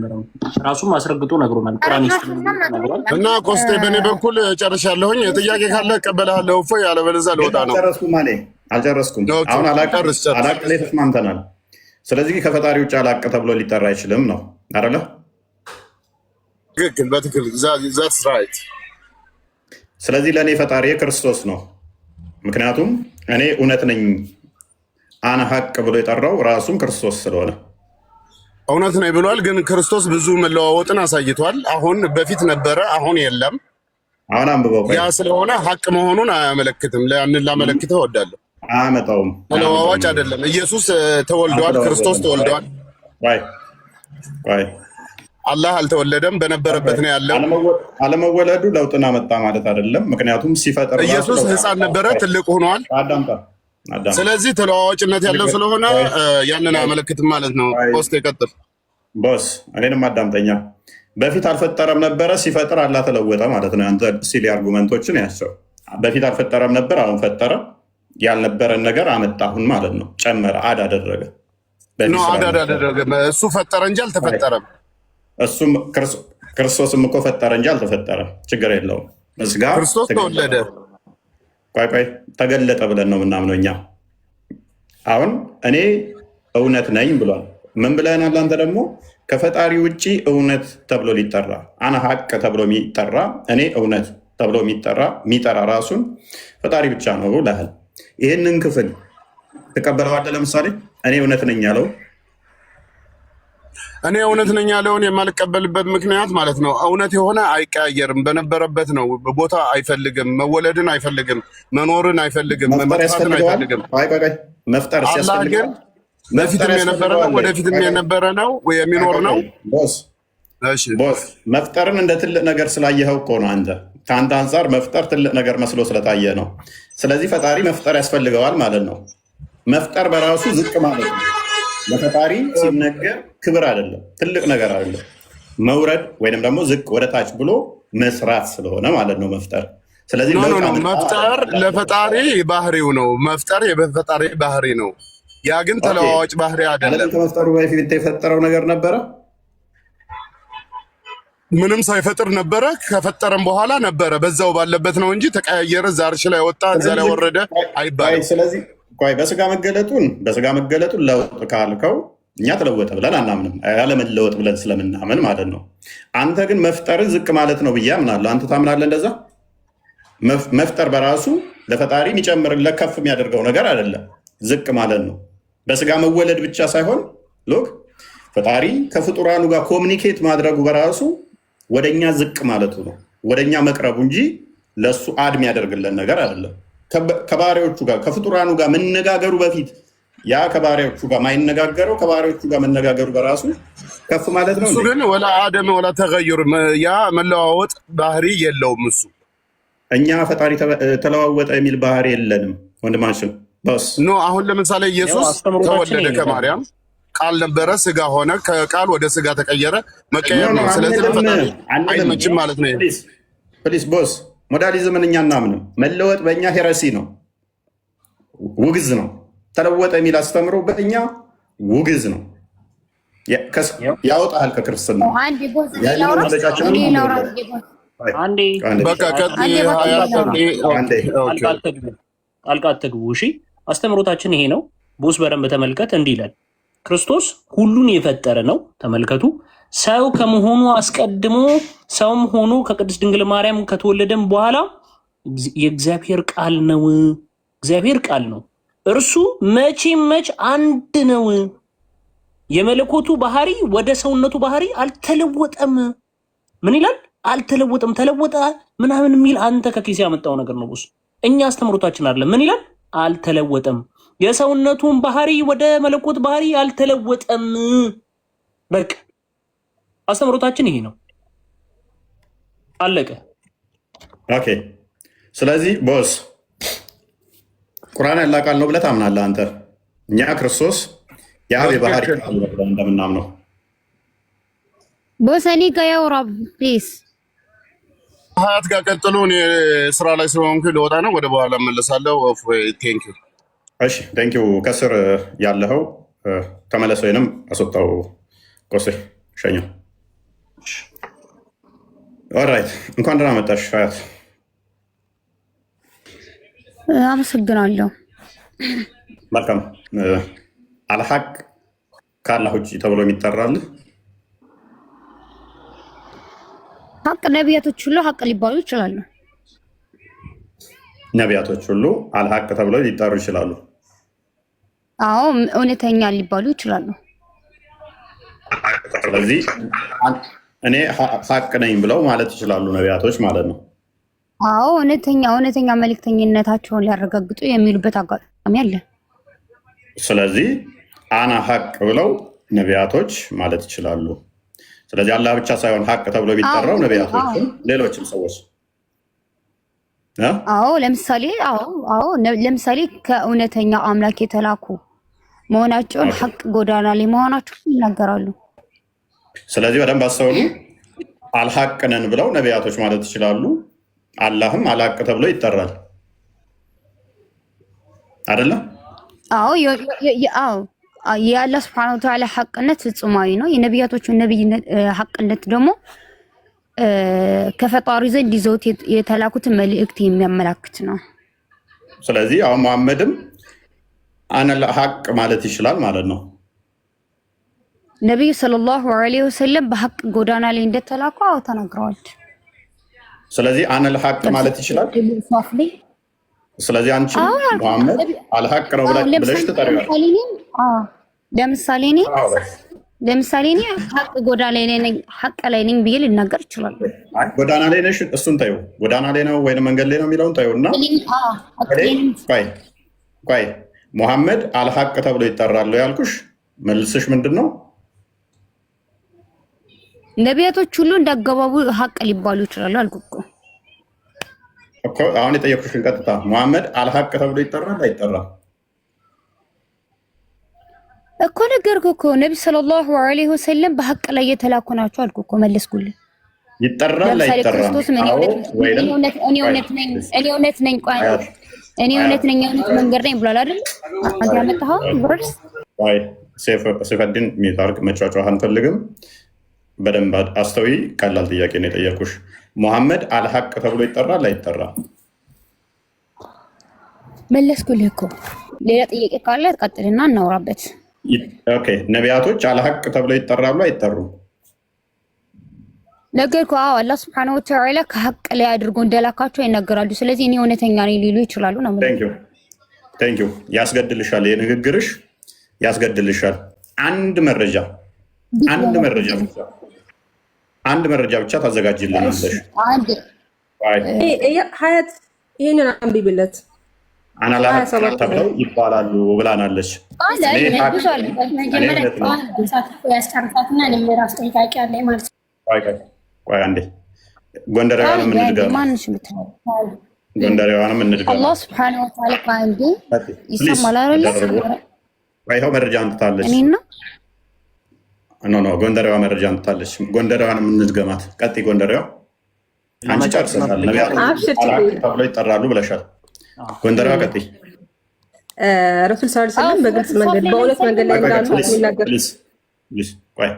ራሱም አስረግጦ ነግሮናል። ቁርአን ይስተምራል እና ቆስጤ በእኔ በኩል ጨርሻለሁኝ። ጥያቄ ካለ እቀበልሃለሁ። እፎይ ያለበለዚያ ልወጣ ነው። አልጨረስኩም። አሁን አላቅ ላይ ተስማምተናል። ስለዚህ ከፈጣሪ ውጭ አላቅ ተብሎ ሊጠራ አይችልም ነው አይደለ? ትክክል፣ በትክክል ዛትስ ራይት። ስለዚህ ለእኔ ፈጣሪ ክርስቶስ ነው። ምክንያቱም እኔ እውነት ነኝ አነ ሐቅ ብሎ የጠራው ራሱን ክርስቶስ ስለሆነ እውነት ነኝ ብሏል። ግን ክርስቶስ ብዙ መለዋወጥን አሳይቷል። አሁን በፊት ነበረ፣ አሁን የለም። አሁን አንብበው። ያ ስለሆነ ሐቅ መሆኑን አያመለክትም። ያንን ላመለክተው እወዳለሁ። አያመጣውም። መለዋወጥ አይደለም። ኢየሱስ ተወልዷል፣ ክርስቶስ ተወልዷል። አላህ አልተወለደም፣ በነበረበት ነው ያለው። አለመወለዱ ለውጥን አመጣ ማለት አይደለም። ምክንያቱም ሲፈጠር ኢየሱስ ሕፃን ነበረ፣ ትልቅ ሆኗል። ስለዚህ ተለዋዋጭነት ያለው ስለሆነ ያንን አያመለክትም ማለት ነው። ፖስት ይቀጥል። ቦስ እኔንም አዳምጠኛ። በፊት አልፈጠረም ነበረ፣ ሲፈጥር አላህ ተለወጠ ማለት ነው። አንተ ሲሊ አርጉመንቶችን ያቸው። በፊት አልፈጠረም ነበር፣ አሁን ፈጠረ። ያልነበረን ነገር አመጣሁን ማለት ነው። ጨመረ፣ አድ አደረገ። አድ አደረገ። እሱ ፈጠረ እንጂ አልተፈጠረም። እሱም ክርስቶስም እኮ ፈጠረ እንጂ አልተፈጠረም። ችግር የለውም። መስጋ ክርስቶስ ተወለደ። ቆይ ተገለጠ ብለን ነው የምናምነው እኛ። አሁን እኔ እውነት ነኝ ብሏል። ምን ብለናል? አንተ ደግሞ ከፈጣሪ ውጭ እውነት ተብሎ ሊጠራ አነ ሐቅ ተብሎ የሚጠራ እኔ እውነት ተብሎ የሚጠራ ራሱን ፈጣሪ ብቻ ነው ብለሃል። ይህንን ክፍል ተቀበለዋለህ? ለምሳሌ እኔ እውነት ነኝ ያለው እኔ እውነት ነኝ ያለውን የማልቀበልበት ምክንያት ማለት ነው እውነት የሆነ አይቀያየርም። በነበረበት ነው። ቦታ አይፈልግም፣ መወለድን አይፈልግም፣ መኖርን አይፈልግም፣ መጥፋትን አይፈልግም። መፍጠር አላህ ግን በፊትም የነበረ ነው፣ ወደፊትም የነበረ ነው፣ የሚኖር ነው። ቦስ መፍጠርን እንደ ትልቅ ነገር ስላየኸው እኮ ነው አንተ። ከአንተ አንጻር መፍጠር ትልቅ ነገር መስሎ ስለታየ ነው። ስለዚህ ፈጣሪ መፍጠር ያስፈልገዋል ማለት ነው። መፍጠር በራሱ ዝቅ ማለት ነው። ለፈጣሪ ሲነገር ክብር አይደለም፣ ትልቅ ነገር አይደለም። መውረድ ወይንም ደግሞ ዝቅ ወደ ታች ብሎ መስራት ስለሆነ ማለት ነው መፍጠር። ስለዚህ መፍጠር ለፈጣሪ ባህሪው ነው። መፍጠር የፈጣሪ ባህሪ ነው። ያ ግን ተለዋዋጭ ባህሪ አይደለም። ከመፍጠሩ በፊት የፈጠረው ነገር ነበረ? ምንም ሳይፈጥር ነበረ። ከፈጠረም በኋላ ነበረ። በዛው ባለበት ነው እንጂ ተቀያየረ፣ ዛርሽ ላይ ወጣ፣ እዛ ላይ ወረደ አይባልም። ስለዚህ በስጋ መገለጡን ለውጥ ካልከው እኛ ተለወጠ ብለን አናምንም። ያለመለወጥ ብለን ስለምናምን ማለት ነው። አንተ ግን መፍጠር ዝቅ ማለት ነው ብዬ አምናለሁ። አንተ ታምናለህ እንደዛ? መፍጠር በራሱ ለፈጣሪ የሚጨምርለት ከፍ የሚያደርገው ነገር አይደለም፣ ዝቅ ማለት ነው። በስጋ መወለድ ብቻ ሳይሆን ሎክ ፈጣሪ ከፍጡራኑ ጋር ኮሚኒኬት ማድረጉ በራሱ ወደኛ ዝቅ ማለቱ ነው፣ ወደኛ መቅረቡ እንጂ ለእሱ አድ የሚያደርግለን ነገር አይደለም። ከባሪዎቹ ጋር ከፍጡራኑ ጋር መነጋገሩ በፊት ያ ከባሪዎቹ ጋር ማይነጋገረው ከባሪዎቹ ጋር መነጋገሩ በራሱ ከፍ ማለት ነው። እሱ ግን ወላ አደም ወላ ተገዩር ያ መለዋወጥ ባህሪ የለውም። እሱ እኛ ፈጣሪ ተለዋወጠ የሚል ባህሪ የለንም ወንድማችን። ኖ አሁን ለምሳሌ ኢየሱስ ተወለደ ከማርያም፣ ቃል ነበረ፣ ስጋ ሆነ፣ ከቃል ወደ ስጋ ተቀየረ። መቀየር ነው። ስለዚህ ለፈጣሪ አይመችም ማለት ነው። ፕሊስ ቦስ ሞዳሊዝምን እኛ እናምንም። መለወጥ በእኛ ሄረሲ ነው፣ ውግዝ ነው። ተለወጠ የሚል አስተምሮ በእኛ ውግዝ ነው፣ ያወጣል ከክርስትና። ጣልቃ አትግቡ። እሺ አስተምሮታችን ይሄ ነው። ቦስ በደንብ ተመልከት። እንዲህ ይላል፣ ክርስቶስ ሁሉን የፈጠረ ነው። ተመልከቱ። ሰው ከመሆኑ አስቀድሞ ሰውም ሆኖ ከቅድስት ድንግል ማርያም ከተወለደም በኋላ የእግዚአብሔር ቃል ነው። እግዚአብሔር ቃል ነው። እርሱ መቼም መች አንድ ነው። የመለኮቱ ባህሪ ወደ ሰውነቱ ባህሪ አልተለወጠም። ምን ይላል? አልተለወጠም። ተለወጠ ምናምን የሚል አንተ ከኪስ ያመጣው ነገር ነው። ቦስ እኛ አስተምሮታችን አይደለም። ምን ይላል? አልተለወጠም። የሰውነቱን ባህሪ ወደ መለኮት ባህሪ አልተለወጠም። በቃ አስተምሮታችን ይሄ ነው። አለቀ። ኦኬ። ስለዚህ ቦስ ቁርአን ያላ ቃል ነው ብለህ ታምናለህ አንተ? እኛ ክርስቶስ የአብ የባህሪ ቃል ነው ብለን እንደምናምነው ቦስ እኔ ጋር ያውራ ፕሊዝ። ሀያት ጋር ቀጥሎ። እኔ ስራ ላይ ስለሆንኩ ልወጣ ነው። ወደ በኋላ እመለሳለሁ። ቴንክ ዩ። እሺ ቴንክ ዩ። ከስር ያለኸው ተመለስ ወይንም አስወጣው። ቆሴ ሸኘው። ኦራይት። እንኳን ደህና መጣሽ ሀያት። አመሰግናለሁ። መልካም። አልሐቅ ከአላህ ውጭ ተብሎ የሚጠራል? ሀቅ ነቢያቶች ሁሉ ሀቅ ሊባሉ ይችላሉ። ነቢያቶች ሁሉ አልሐቅ ተብለው ሊጠሩ ይችላሉ? አዎ እውነተኛ ሊባሉ ይችላሉ። ስለዚህ እኔ ሀቅ ነኝ ብለው ማለት ይችላሉ ነቢያቶች ማለት ነው? አዎ እውነተኛ መልእክተኝነታቸውን ሊያረጋግጡ የሚሉበት አጋጣሚ አለ። ስለዚህ አና ሀቅ ብለው ነቢያቶች ማለት ይችላሉ። ስለዚህ አላህ ብቻ ሳይሆን ሀቅ ተብሎ የሚጠራው ነቢያቶችም ሌሎችም ሰዎች ለምሳሌ ከእውነተኛ አምላክ የተላኩ መሆናቸውን ሀቅ ጎዳና ላይ መሆናቸውን ይናገራሉ። ስለዚህ በደንብ አስተውሉ። አልሐቅ ነን ብለው ነቢያቶች ማለት ይችላሉ። አላህም አልሐቅ ተብሎ ይጠራል አይደለም? አዎ የአላህ ስብሐነሁ ወተዓላ ሐቅነት ፍጹማዊ ነው። የነቢያቶቹ ነቢይነት ሐቅነት ደግሞ ከፈጣሪ ዘንድ ይዘውት የተላኩትን መልእክት የሚያመላክት ነው። ስለዚህ አሁን መሐመድም አነል ሐቅ ማለት ይችላል ማለት ነው። ነቢዩ ሰለላሁ ዐለይሂ ወሰለም በሐቅ ጎዳና ላይ እንደተላኩ ተናግረዋል። ስለዚህ አነል ሐቅ ማለት ይችላል። ስለዚህ አንቺ መሐመድ አልሐቅ ነው ብለሽ ትጠሪዋለሽ። ለምሳሌ እኔ ሐቅ ጎዳና ላይ ነኝ፣ ሐቅ ላይ ነኝ ብዬ ልናገር ይችላል። ጎዳና ላይ ነሽ፣ እሱን ታዩ። ጎዳና ላይ ነው ወይንም መንገድ ላይ ነው የሚለውን ታዩ እና ቆይ መሐመድ አልሐቅ ተብሎ ይጠራል ያልኩሽ መልስሽ ምንድን ነው? ነቢያቶች ሁሉ እንዳገባቡ ሐቅ ሊባሉ ይችላሉ አልኩህ እኮ። አሁን የጠየኩሽን ቀጥታ መሐመድ አልሐቅ ተብሎ ይጠራል አይጠራም እኮ ነገርኩህ እኮ። ነቢ ሰለላሁ ዐለይሂ ወሰለም በሐቅ ላይ የተላኩ ናቸው አልኩህ እኮ። መለስኩልህ። ይጠራል አይጠራም? እኔ እውነት ነኝ የእውነት መንገድ ነኝ ብሏል አይደል? አንተ ያመጣኸው ቨርስ። ሰይፈዲን ሚታርቅ መጫጫህ አንፈልግም። በደንብ አስተውይ። ቀላል ጥያቄ ነው የጠየኩሽ። መሐመድ አልሐቅ ተብሎ ይጠራል አይጠራም? መለስኩልህ እኮ። ሌላ ጥያቄ ካለ ቀጥልና እናውራበት። ኦኬ። ነቢያቶች አልሐቅ ተብሎ ይጠራሉ አይጠሩም? ነገርኩህ። አዎ አላህ ሱብሓነሁ ወተዓላ ከሐቅ ላይ አድርጎ እንደላካቸው ይናገራሉ። ስለዚህ እኔ እውነተኛ ነኝ ሊሉ ይችላሉ ነው። ቴንክ ዩ። ያስገድልሻል፣ የንግግርሽ ያስገድልሻል። አንድ መረጃ ብቻ ታዘጋጅልናለሽ። ሀያት ይህንን አንብቢለት። አናላህ ተብለው ይባላሉ ብላናለች። ቆይ አንዴ ጎንደሬዋንም እንድገማ። አላህ ሱብሓነሁ ወተዓላ አንዴ ይሰማል አይደል? ይኸው መረጃ አንጥታለች። ኖ ጎንደሬዋ መረጃ አንጥታለች። ጎንደሬዋንም እንድገማት። ቀጥይ ጎንደሬዋ። አንቺ ጨርሰሻል። ነቢያት ተብለው ይጠራሉ ብለሻል። ጎንደሬዋ ቀጥይ። ረሱል ሰለላሁ ዐለይሂ ወሰለም በግልጽ መንገድ በእውነት መንገድ ላይ እንዳሉ የሚናገር። ቆይ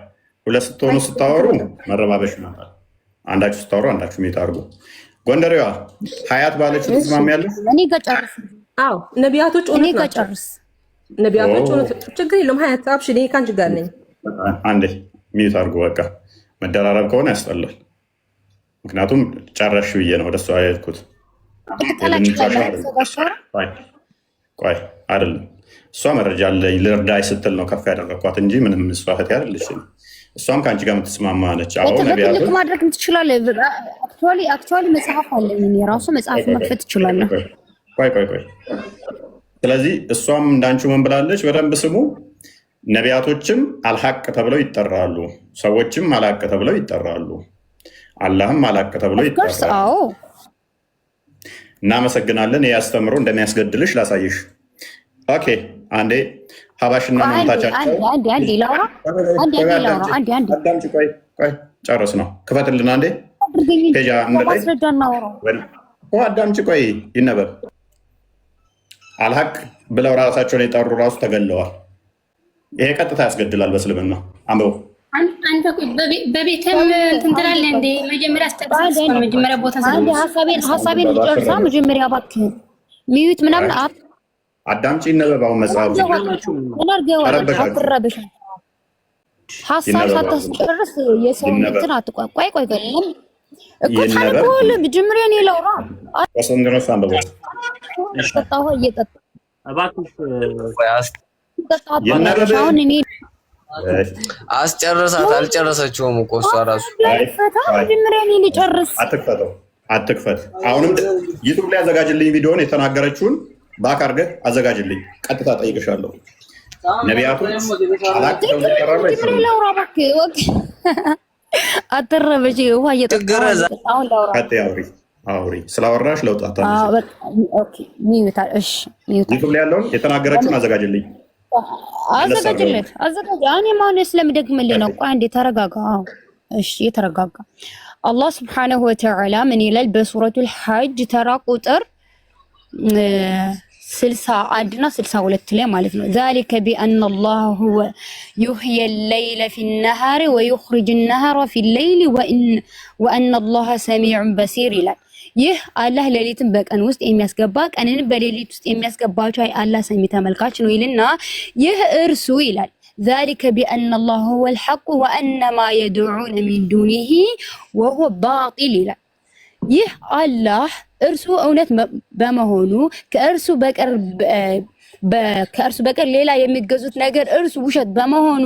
ሁለት ስትሆኑ ስታወሩ መረባበሽ ይመጣል። አንዳችሁ ስታወሩ አንዳችሁ ሚት አድርጉ። ጎንደሬዋ ሀያት ባለችው ትስማሚያለሽ? እኔ ጋር ጨርስ። አዎ ነቢያቶች እውነት ናቸው። ነቢያቶች እውነት፣ ችግር የለውም። ሀያት አብሽሪ፣ እኔ ከአንቺ ጋር ነኝ። አንዴ ሚት አድርጉ። በቃ መደራረብ ከሆነ ያስጠላል። ምክንያቱም ጨረሽ ብዬ ነው ወደሱ ያልኩት። ቆይ አይደለም እሷ መረጃ አለኝ ልርዳይ ስትል ነው ከፍ ያደረኳት እንጂ ምንም እሷ እህቴ አይደለችም። እሷም ከአንቺ ጋር የምትስማማ ነች። አዎ ነቢያቶች ማድረግ ትችላለህ። አክቹዋሊ መጽሐፍ አለኝ እኔ ራሱ መጽሐፍ መክፈት ትችላለህ። ቆይ ስለዚህ እሷም እንዳንቺ ምን ብላለች? በደንብ ስሙ። ነቢያቶችም አልሐቅ ተብለው ይጠራሉ፣ ሰዎችም አልሐቅ ተብለው ይጠራሉ፣ አላህም አልሐቅ ተብለው ይጠራሉ። እናመሰግናለን። ይህ አስተምሮ እንደሚያስገድልሽ ላሳይሽ። ኦኬ አንዴ ሀባሽና መምታቻቸው ቆይ ጨርስ ነው። ክፈትልን አንዴ አዳምጪ። ቆይ ይነበብ። አልሐቅ ብለው ራሳቸውን የጠሩ ራሱ ተገለዋል። ይሄ ቀጥታ ያስገድላል በእስልምና። አንብበው። አንተ በቤትም እንትን ትላለህ እንደ መጀመሪያ አስጠቅሰህ መጀመሪያ ቦታ ሀሳቤን ልጨርሳ። መጀመሪያ እባክህ ሚዩት ምናምን አዳምጪ። ይነበባው መጽሐፍ አትረብሽ። ሀሳብ ሳታስጨርስ የሰው እንትን አትቋቋይ። ቆይ እኮ ታልቆል መጀመሪያ እኔ ላውራ ወሰንደረስ አንብበው። ጠጣሁ እየጠጣ አሁን እኔ አስጨርሳት አልጨረሰችውም እኮ እሷ ራሱ መጀመሪያ እኔ ልጨርስ። አትክፈት። አሁንም ዩቱብ ላይ አዘጋጅልኝ ቪዲዮን የተናገረችውን ባክ አድርገህ አዘጋጅልኝ። ቀጥታ ጠይቅሻለሁ። ነቢያቶች አትረበሽ። ውሃ እየጠጣሁ አሁን ላውራ። አውሪ። ስላወራሽ ለውጣታ ዩቱብ ላይ ያለውን የተናገረችውን አዘጋጅልኝ። አዘጋጅለት እኔ ማን ስለምደግምልህ ነው። ቆይ አንዴ ተረጋጋ። እሺ ተረጋጋ። አላህ ስብሐነሁ ወተዓላ ምን ይላል በሱረቱል ሐጅ ተራ ቁጥር 61 እና 62 ላይ ማለት ነው። ذلك بأن الله هو يحيي الليل في النهار ويخرج النهار في الليل وأن الله سميع بصير ይላል። ይህ አላህ ሌሊትን በቀን ውስጥ የሚያስገባ ቀንን በሌሊት ውስጥ የሚያስገባቸው አላህ ሰሚ ተመልካች ነው ይልና ይህ እርሱ ይላል ذلك بأن الله هو الحق وأن ما يدعون من دونه وهو باطل ይላል። ይህ አላህ እርሱ እውነት በመሆኑ ከእርሱ በቀር ሌላ የሚገዙት ነገር እርሱ ውሸት በመሆኑ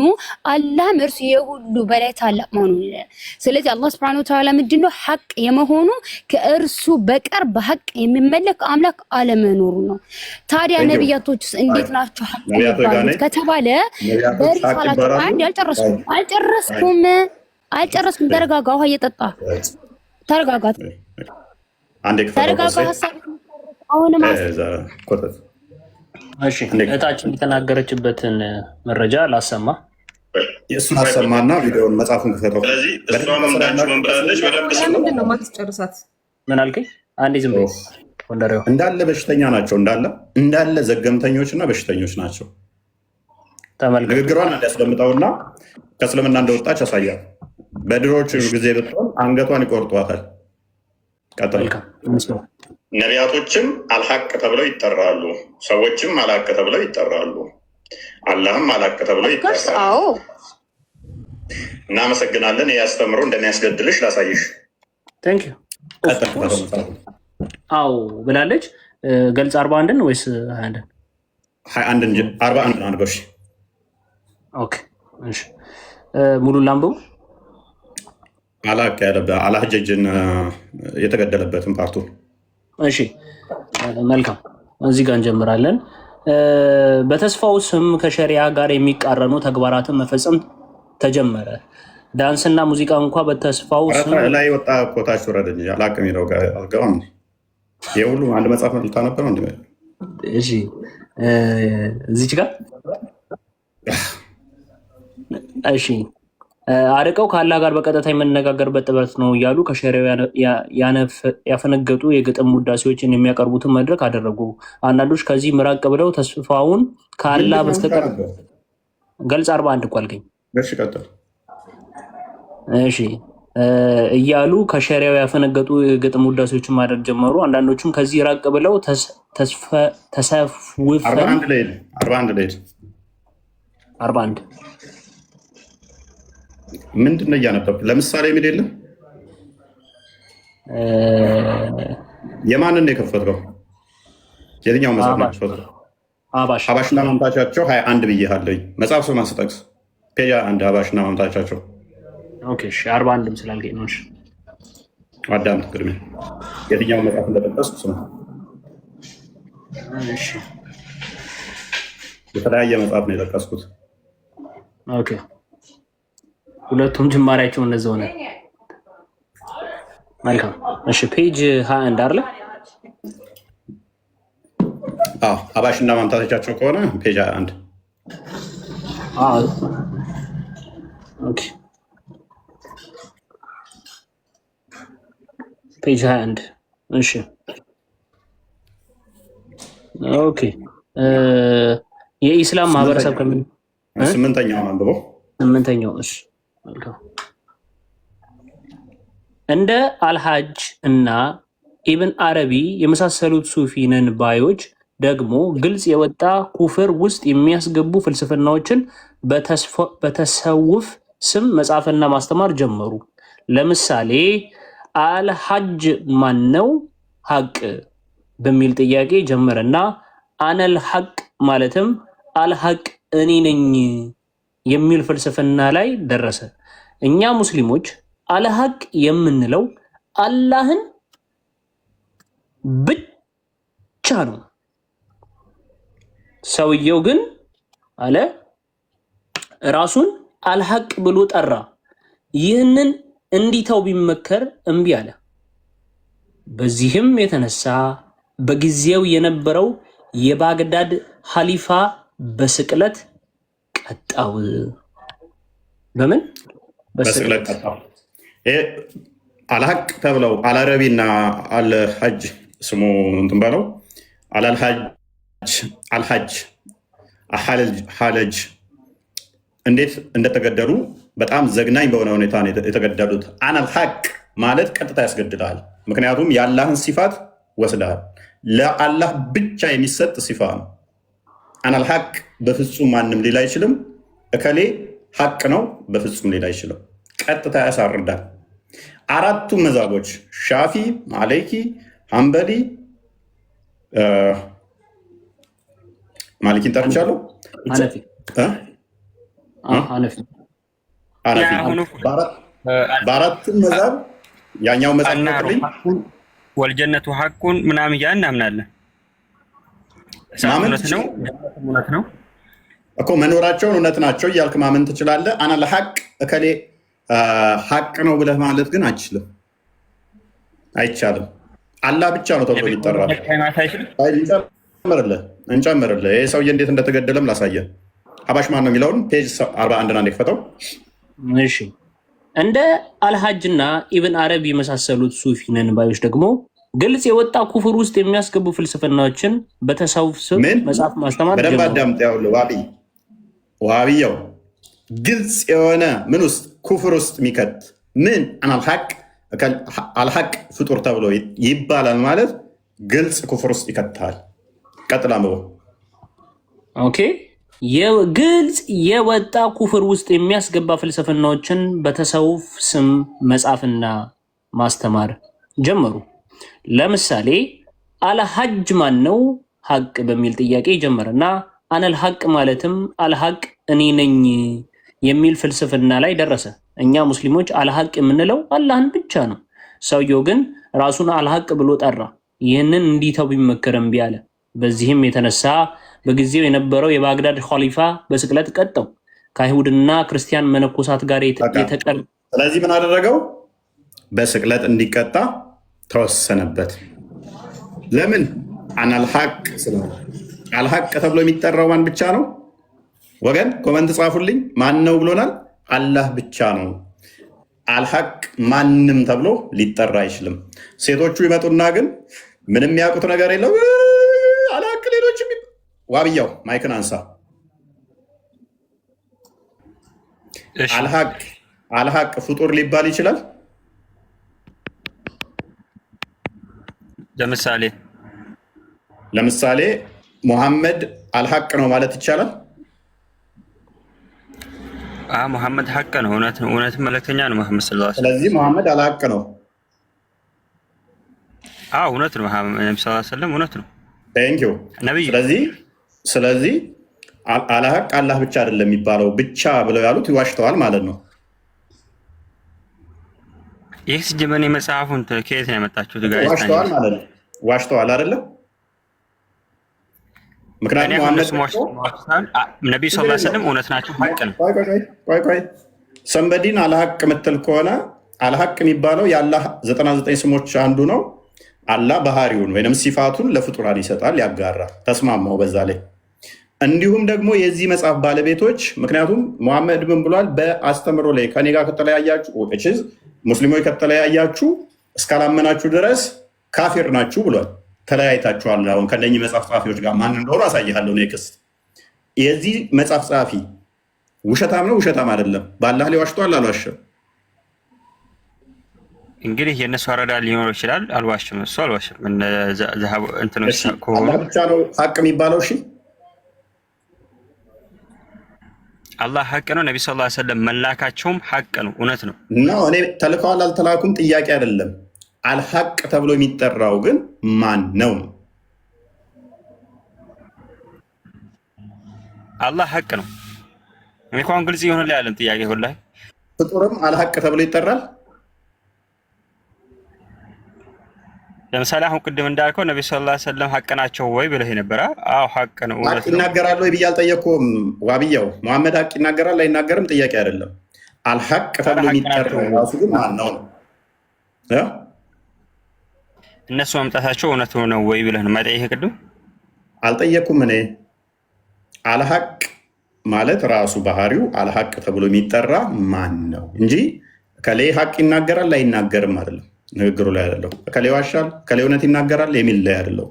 አላህም እርሱ የሁሉ በላይ ታላቅ መሆኑን ይላል። ስለዚህ አላህ Subhanahu Wa Ta'ala ምንድነው ሐቅ የመሆኑ ከእርሱ በቀር በሐቅ የሚመለክ አምላክ አለመኖሩ ነው። ታዲያ ነብያቶችስ እንዴት ናቸው ሐቅ የሚባሉት ከተባለ በሪሳላቸው አንድ አልጨረስኩም። ተረጋጋ። ውሃ እየጠጣ ተረጋጋ። እህታችን የተናገረችበትን መረጃ ላሰማ። የእሱን አሰማና ቪዲዮውን መጽሐፉን ክፈተው። ምን አልከኝ? አንዴ ዝም ብሎ እንዳለ በሽተኛ ናቸው። እንዳለ ዘገምተኞችና በሽተኞች ናቸው። ንግግሯን እንዲያስደምጠውና ከእስልምና እንደወጣች ያሳያል። በድሮቹ ጊዜ ብትሆን አንገቷን ይቆርጧታል። ነቢያቶችም አልሐቅ ተብለው ይጠራሉ፣ ሰዎችም አልሐቅ ተብለው ይጠራሉ፣ አላህም አልሐቅ ተብለው ይጠራሉ። እናመሰግናለን። ይህ አስተምሮ እንደሚያስገድልሽ ላሳይሽ። አዎ ብላለች። ገልጽ 41 ወይስ 21? 21 እንጂ 41 ነው። አንበሽ ኦኬ እሺ ሙሉ ላምበው አላህ ያለበት አላህ ጀጅን የተገደለበትን ፓርቱ። እሺ መልካም፣ እዚህ ጋር እንጀምራለን። በተስፋው ስም ከሸሪያ ጋር የሚቃረኑ ተግባራትን መፈጸም ተጀመረ። ዳንስና ሙዚቃ እንኳ በተስፋው ስም ላይ ወጣ። ኮታች ወረደ እንጂ አላቅም ይለው ጋር አልገባም። የሁሉ አንድ መጽሐፍ መልታ ነበር እንዴ? እሺ እዚች ጋር እሺ አርቀው ከአላህ ጋር በቀጥታ የምንነጋገርበት ጥበት ነው እያሉ ከሸሪያው ያፈነገጡ የግጥም ውዳሴዎችን የሚያቀርቡትን መድረክ አደረጉ። አንዳንዶች ከዚህ ምራቅ ብለው ተስፋውን ከአላህ በስተቀር ገልጽ 41 እኮ አልከኝ። እሺ እያሉ ከሸሪያው ያፈነገጡ የግጥም ውዳሴዎችን ማድረግ ጀመሩ። አንዳንዶቹም ከዚህ ራቅ ብለው ተሰውፈን 41 ምንድን ነው እያነበብክ? ለምሳሌ የሚል የለም የማንን የከፈትከው? የትኛው መጽሐፍ ነው የከፈትከው? ሀባሽና ማምታቻቸው 21 ብዬሃለኝ። መጽሐፍ ስም ስጠቅስ ፔጅ 1 ሀባሽና ማምታቻቸው። ኦኬ እሺ 41 ስላልከኝ ነው። እሺ አዳምጥ ቅድሜ የትኛው መጽሐፍ እንደጠቀስኩ ስማ። እሺ የተለያየ መጽሐፍ ነው የጠቀስኩት። ኦኬ ሁለቱም ጅማሬያቸው እንደዛው ነው። መልካም እሺ ፔጅ 21 አይደል? ሀባሽና ማምታቻቸው ከሆነ ፔጅ 21 ኦኬ ፔጅ 21 እሺ ኦኬ የኢስላም ማህበረሰብ ከምን ስምንተኛው አንብበው። ስምንተኛው እሺ እንደ አልሐጅ እና ኢብን አረቢ የመሳሰሉት ሱፊ ነን ባዮች ደግሞ ግልጽ የወጣ ኩፍር ውስጥ የሚያስገቡ ፍልስፍናዎችን በተሰውፍ ስም መጻፍና ማስተማር ጀመሩ። ለምሳሌ አልሐጅ ማነው ሐቅ በሚል ጥያቄ ጀመረና አነል ሐቅ ማለትም አልሐቅ እኔ ነኝ የሚል ፍልስፍና ላይ ደረሰ። እኛ ሙስሊሞች አልሐቅ የምንለው አላህን ብቻ ነው። ሰውየው ግን አለ ራሱን አልሐቅ ብሎ ጠራ። ይህንን እንዲተው ቢመከር እምቢ አለ። በዚህም የተነሳ በጊዜው የነበረው የባግዳድ ሐሊፋ በስቅለት ቀጣው። በምን በስቅለት ቀጣው? አልሐቅ ተብለው አልአረቢና አልሐጅ ስሙ እንትን በለው አልሐጅ ሐለጅ እንዴት እንደተገደሉ በጣም ዘግናኝ በሆነ ሁኔታ ነው የተገደሉት። አነል ሐቅ ማለት ቀጥታ ያስገድዳል። ምክንያቱም የአላህን ሲፋት ወስደሃል። ለአላህ ብቻ የሚሰጥ ሲፋ ነው። አነል ሐቅ በፍጹም ማንም ሊል አይችልም። እከሌ ሐቅ ነው በፍጹም ሊል አይችልም። ቀጥታ ያሳርዳል። አራቱ መዛቦች ሻፊ፣ ማሌኪ፣ ሐንበሊ፣ ማሊኪን ጠርቻለሁ፣ በአራቱም መዛብ ያኛው መዛብ ወልጀነቱ ሐቁን ምናምን እያልን እናምናለን። እውነት ነው እኮ መኖራቸውን እውነት ናቸው እያልክ ማመን ትችላለህ። አና ለሐቅ እከሌ ሐቅ ነው ብለህ ማለት ግን አይችልም፣ አይቻልም። አላህ ብቻ ነው ተብሎ ይጠራል። እንጨምርልህ ይህ ሰውዬ እንዴት እንደተገደለም ላሳየህ። ሀባሽ ማን ነው የሚለውን ፔጅ 41 አንድ የክፈተው። እሺ እንደ አልሐጅና ኢብን አረቢ የመሳሰሉት ሱፊ ነን ባዮች ደግሞ ግልጽ የወጣ ኩፍር ውስጥ የሚያስገቡ ፍልስፍናዎችን በተሰውፍ ስም መጽሐፍ ማስተማር በደንብ አዳምጥ። ያውልህ ዋሃብያው ግልጽ የሆነ ምን ውስጥ ኩፍር ውስጥ የሚከት ምን አልሐቅ ፍጡር ተብሎ ይባላል ማለት ግልጽ ኩፍር ውስጥ ይከታል። ቀጥላ ኦኬ ግልጽ የወጣ ኩፍር ውስጥ የሚያስገባ ፍልስፍናዎችን በተሰውፍ ስም መጻፍና ማስተማር ጀመሩ። ለምሳሌ አልሐጅ ማን ነው ሐቅ በሚል ጥያቄ ጀመረና አነል ሐቅ ማለትም አልሐቅ እኔ ነኝ የሚል ፍልስፍና ላይ ደረሰ። እኛ ሙስሊሞች አልሐቅ የምንለው አላህን ብቻ ነው። ሰውየው ግን ራሱን አልሐቅ ብሎ ጠራ። ይህንን እንዲተው ቢመከር እምቢ አለ። በዚህም የተነሳ በጊዜው የነበረው የባግዳድ ኻሊፋ በስቅለት ቀጠው። ከአይሁድና ክርስቲያን መነኮሳት ጋር የተቀር ስለዚህ ምን አደረገው? በስቅለት እንዲቀጣ ተወሰነበት። ለምን? አልሐቅ ስለሆነ። አልሐቅ ተብሎ የሚጠራው ማን ብቻ ነው? ወገን ኮመንት ጻፉልኝ። ማን ነው ብሎናል? አላህ ብቻ ነው። አልሐቅ ማንም ተብሎ ሊጠራ አይችልም። ሴቶቹ ይመጡና ግን ምንም ያውቁት ነገር የለው አልሐቅ ሌሎች ዋብያው ማይክን አንሳ። አልሐቅ ፍጡር ሊባል ይችላል? ለምሳሌ ሙሐመድ አልሐቅ ነው ማለት ይቻላል? ሙሐመድ ሐቅ ነው፣ እውነት መልእክተኛ ነው ሙሐመድ ሰለላሁ ዐለይሂ ወሰለም። ስለዚህ ሙሐመድ አልሐቅ ነው። እውነት ነው። ነብዩ ሰለላሁ ዐለይሂ ወሰለም እውነት ነው። ቴንኪው። ነብዩ ስለዚህ አልሐቅ አላህ ብቻ አይደለም የሚባለው ብቻ ብለው ያሉት ይዋሽተዋል ማለት ነው። ይህ ሲጀመር መጽሐፉን ከየት ነው ያመጣችሁት? ዋሽተዋል ማለት ነው። ዋሽተዋል አይደለም? ምክንያቱም ነብዩ ሰለላሁ ዐለይሂ ወሰለም እውነት ናቸው፣ ሐቅ ነው። ቆይ ሰንበዲን አልሐቅ የምትል ከሆነ አልሐቅ የሚባለው የአላህ 99 ስሞች አንዱ ነው። አላህ ባህሪውን ወይም ሲፋቱን ለፍጡራን ይሰጣል፣ ያጋራል። ተስማማው በዛ ላይ። እንዲሁም ደግሞ የዚህ መጽሐፍ ባለቤቶች ምክንያቱም ሙሐመድ ምን ብሏል? በአስተምሮ ላይ ከኔ ጋር ከተለያያችሁ ሙስሊሞች ከተለያያችሁ እስካላመናችሁ ድረስ ካፊር ናችሁ ብሏል። ተለያይታችኋል። አሁን ከነኚህ መጽሐፍ ጸሐፊዎች ጋር ማን እንደሆኑ አሳይሃለሁ። ኔክስት የዚህ መጽሐፍ ጸሐፊ ውሸታም ነው ውሸታም አይደለም? በአላህ ላይ ዋሽቷል አልዋሸም? እንግዲህ የእነሱ አረዳ ሊኖር ይችላል። አልዋሽም፣ እሱ አልዋሽም። አላህ ብቻ ነው ሐቅ የሚባለው። እሺ አላህ ሐቅ ነው። ነቢ ሰለላሁ ዐለይሂ ወሰለም መላካቸውም ሐቅ ነው፣ እውነት ነው። እኔ ተልከዋል አልተላኩም ጥያቄ አይደለም። አልሐቅ ተብሎ የሚጠራው ግን ማን ነው? አላህ ሐቅ ነው። እኔ እኮ አሁን ግልጽ ይሆንልህ ያለን ጥያቄ ወላሂ። ፍጡርም አልሐቅ ተብሎ ይጠራል። ለምሳሌ አሁን ቅድም እንዳልከው ነቢ ሰለላሁ ዐለይሂ ወሰለም ሐቅ ናቸው ወይ ብለህ ነበረ። አዎ ሐቅ ነው። ሐቅ ይናገራሉ ወይ ብዬ አልጠየኩም። ዋብያው መሐመድ ሐቅ ይናገራል አይናገርም ጥያቄ አይደለም። አልሐቅ ተብሎ የሚጠራው ራሱ ግን ማን ነው? እነሱ መምጣታቸው እውነት ነው ወይ ብለህ ነው የማይጠይቅህ? ቅድም አልጠየኩም እኔ። አልሐቅ ማለት ራሱ ባህሪው አልሐቅ ተብሎ የሚጠራ ማን ነው እንጂ ከላይ ሐቅ ይናገራል አይናገርም አይደለም። ንግግሩ ላይ አይደለም። ከላይ ዋሻል ከላይ እውነት ይናገራል የሚል ላይ አይደለም።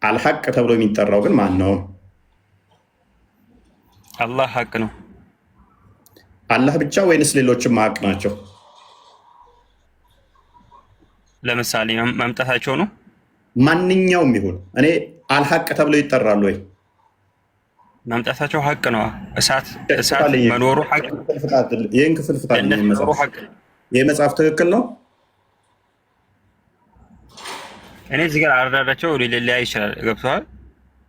አልሐቅ ተብሎ የሚጠራው ግን ማን ነው? አላህ ሐቅ ነው። አላህ ብቻ ወይንስ ሌሎችም ሐቅ ናቸው? ለምሳሌ መምጣታቸው ነው። ማንኛውም ይሁን እኔ አልሐቅ ተብለው ይጠራሉ ወይ? መምጣታቸው ሐቅ ነው። እሳት መኖሩ ሐቅ። ይህን ክፍል ፍታ። ይህ መጽሐፍ ትክክል ነው። እኔ እዚህ ጋር አረዳዳቸው ሊለያይ ይችላል። ገብቶሃል?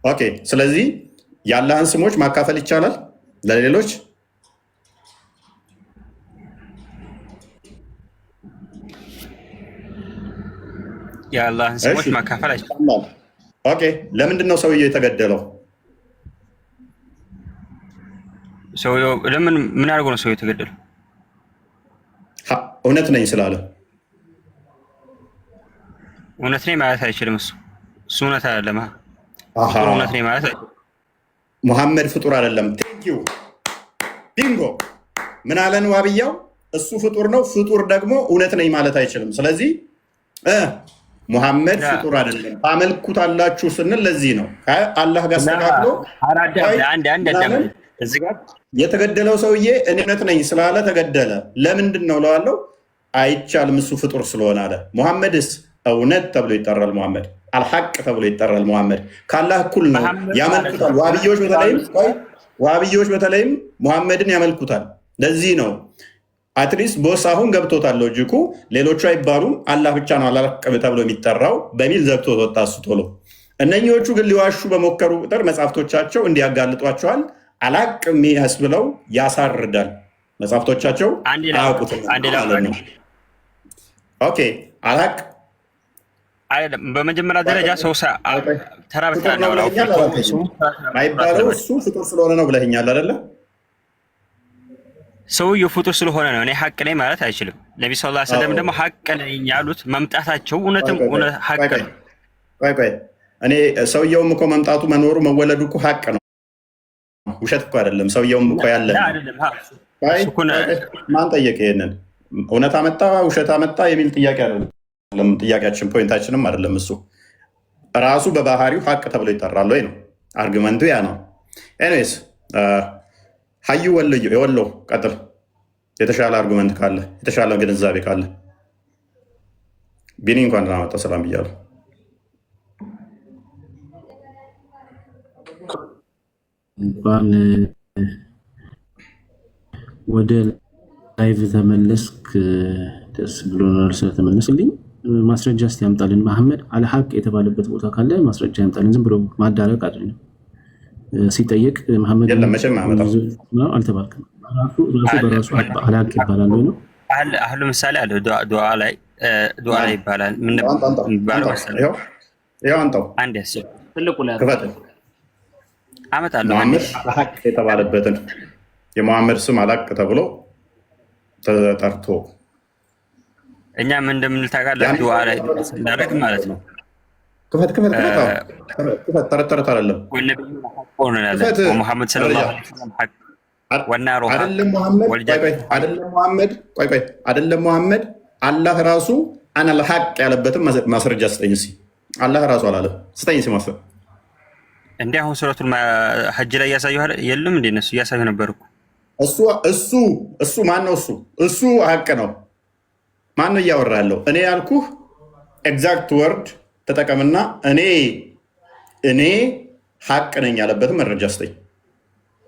ኦኬ። ስለዚህ የአላህን ስሞች ማካፈል ይቻላል ለሌሎች? የአላህን ስሞች ማካፈል አይቻልም። ኦኬ። ለምንድን ነው ሰውየው የተገደለው? ሰውየው ምን አድርጎ ነው ሰውየው የተገደለው? እውነት ነኝ ስላለ። እውነት ነኝ ማለት አይችልም። እሱ እውነት አይደለም። እውነት ነኝ ማለት አይችልም። ሙሐመድ ፍጡር አይደለም። ቴንኪው ቢንጎ። ምን አለን ዋብያው? እሱ ፍጡር ነው። ፍጡር ደግሞ እውነት ነኝ ማለት አይችልም። ስለዚህ ሙሐመድ ፍጡር አይደለም። ታመልኩታላችሁ ስንል ለዚህ ነው ከአላህ ጋር አስተካክሎ የተገደለው ሰውዬ እኔ እውነት ነኝ ስላለ ተገደለ። ለምንድን ነው ለዋለው? አይቻልም እሱ ፍጡር ስለሆነ አለ። ሙሐመድስ እውነት ተብሎ ይጠራል። ሙሐመድ አልሐቅ ተብሎ ይጠራል። ሙሐመድ ከአላህ እኩል ነው፣ ያመልኩታል። ዋሃብዮች በተለይም ሙሐመድን ያመልኩታል። ለዚህ ነው አትሊስት ቦስ አሁን ገብቶታል ሎጂኩ። ሌሎቹ አይባሉም አላህ ብቻ ነው አልሐቅ ተብሎ የሚጠራው በሚል ዘግቶት ወጣ እሱ ቶሎ። እነኚዎቹ ግን ሊዋሹ በሞከሩ ቁጥር መጽሐፍቶቻቸው እንዲያጋልጧቸዋል። አልሐቅ የሚያስብለው ያሳርዳል። መጽሐፍቶቻቸው አያውቁትም። ኦኬ አልሐቅ አይደለም። በመጀመሪያ ደረጃ ሰው ተራ በተራ አይባለው እሱ ፍጡር ስለሆነ ነው ብለኸኛል አይደለ? ሰውየው ፍጡር ስለሆነ ነው። እኔ ሐቅ ነኝ ማለት አይችልም። ነቢ ሰለላሁ ዐለይሂ ወሰለም ደግሞ ሐቅ ነኝ ያሉት መምጣታቸው እውነትም ሐቅ ነው። ቆይ እኔ ሰውየውም እኮ መምጣቱ መኖሩ መወለዱ እኮ ሐቅ ነው፣ ውሸት እኮ አይደለም። ሰውየውም እኮ ያለ ማን ጠየቀ? ይሄንን እውነት አመጣ ውሸት አመጣ የሚል ጥያቄ አይደለም። ጥያቄያችን ፖይንታችንም አይደለም። እሱ ራሱ በባህሪው ሐቅ ተብሎ ይጠራል ወይ ነው አርጊመንቱ፣ ያ ነው። ኤኒዌይስ ሀዩ የወሎ ቀጥል። የተሻለ አርጉመንት ካለ የተሻለ ግንዛቤ ካለ ቢኒ እንኳን ደህና መጣ። ሰላም ብያለሁ። እንኳን ወደ ላይቭ ተመለስክ፣ ደስ ብሎናል ስለተመለስልኝ። ማስረጃ እስቲ ያምጣልን። መሐመድ አልሐቅ የተባለበት ቦታ ካለ ማስረጃ ያምጣልን። ዝም ብሎ ማዳረቅ አይደለም። ሲጠየቅ መሐመድ አልተባልክም። ራሱ በራሱ አልሐቅ ይባላል ወይ ነው? አሁን ለምሳሌ አለ ዱዓ ላይ ይባላል። ምን ይባላል? ይኸው አንተው አንድ ያስብ ትልቁ ላይ አመጣለሁ። መሐመድ አልሐቅ የተባለበትን የመሐመድ ስም አልሐቅ ተብሎ ተጠርቶ እኛ ምን እንደምንል ታውቃለህ? ዱዓ ላይ እንዳደረግ ማለት ነው። ክፈት ተረት አይደለም። ሙሐመድ ሰለላሁ ዐለይሂ ወሰለም ሐቅ ወና ሩሃ አይደለም። ሙሐመድ አላህ ራሱ አነ አልሐቅ ያለበትን ማስረጃ ስጠኝ እስኪ። አላህ ራሱ አላለም። ስጠኝ እስኪ ማስረጃ። እንዴ አሁን ሱረቱል ሐጅ ላይ እያሳየሁ የለም እንዴ? እነሱ እያሳየሁ ነበር እኮ። እሱ ማን ነው? እሱ ሐቅ ነው። ማን ነው እያወራ ያለው? እኔ ያልኩህ ኤግዛክት ወርድ ተጠቀምና እኔ ሐቅ ነኝ ያለበትን መረጃ ስጠኝ።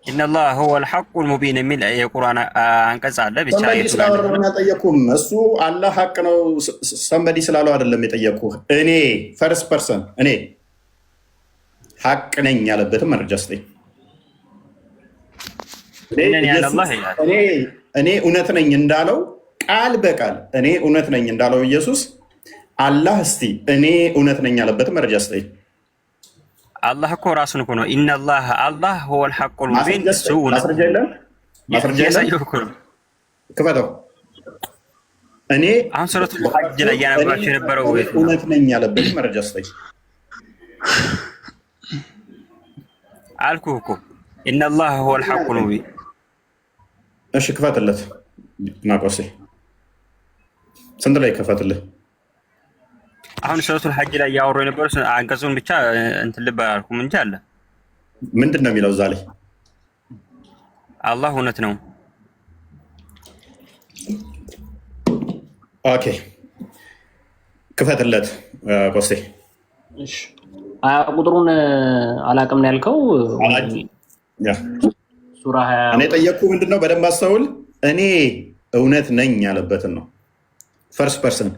ኢነላህ ሁወል ሐቁል ሙቢን የሚል የቁርአን አንቀጽ አለ። ብቻ ስላወራውን አልጠየኩም። እሱ አላህ ሐቅ ነው ሰንበዲ ስላለው አይደለም የጠየኩህ። እኔ ፈርስት ፐርሰን እኔ ሐቅ ነኝ ያለበትን መረጃ ስጠኝ። እኔ እውነት ነኝ እንዳለው ቃል በቃል እኔ እውነት ነኝ እንዳለው ኢየሱስ አላህ እስቲ እኔ እውነት ነኝ ያለበትን መረጃ ስጠኝ። አላህ እኮ ራሱን እኮ ነው ኢነላህ አላህ ሁወል ሐቁል ሙቢን። እሱ ማስረጃ የለም። ክፈተው። እኔ አሁን ሱረቱል ሐጅ ላይ ያነበባችሁ የነበረው እውነት ነኝ ያለበትን መረጃ ስጠኝ አልኩህ እኮ ኢነላህ ሁወል ሐቁል ሙቢን። እሺ ክፈትለት ናቆሴ። ስንት ላይ ከፈትልህ? አሁን ሱረቱል ሐጅ ላይ ያወሩ የነበረው አንቀጹን ብቻ እንትን ልብ አላልኩም እንጂ አለ። ምንድን ነው የሚለው እዛ ላይ? አላህ እውነት ነው። ኦኬ ክፈትለት ቆስቴ። ቁጥሩን አላውቅም ነው ያልከው። ሱራ 20 እኔ ጠየቅኩህ ምንድን ነው? በደንብ አስተውል። እኔ እውነት ነኝ ያለበትን ነው። ፈርስት ፐርሰን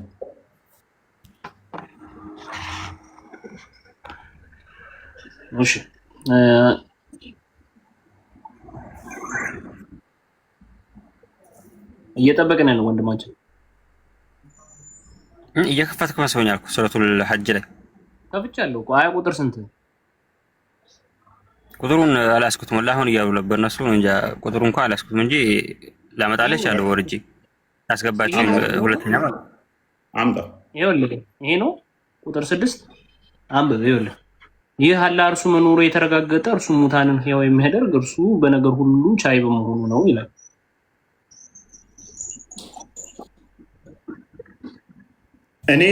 እሺ እየጠበቅን ነው ወንድማችን። እየከፈትክ መስሎኛል እኮ ሱረቱል ሐጅ ላይ ከፍቻለሁ እኮ። አያ ቁጥር ስንት? ቁጥሩን አላስኩትም ወላሂ። አሁን እያሉ ነበር እነሱ እንጃ። ቁጥሩን እንኳን አላስኩትም እንጂ ላመጣለች አለው ወርጄ አስገባችሁ። ሁለተኛ ማለት አምጣ። ይኸውልህ ይሄ ነው ቁጥር 6 አንብብ። ይኸውልህ ይህ አላህ እርሱ መኖሩ የተረጋገጠ እርሱ ሙታንን ሕያው የሚያደርግ እርሱ በነገር ሁሉ ቻይ በመሆኑ ነው ይላል። እኔ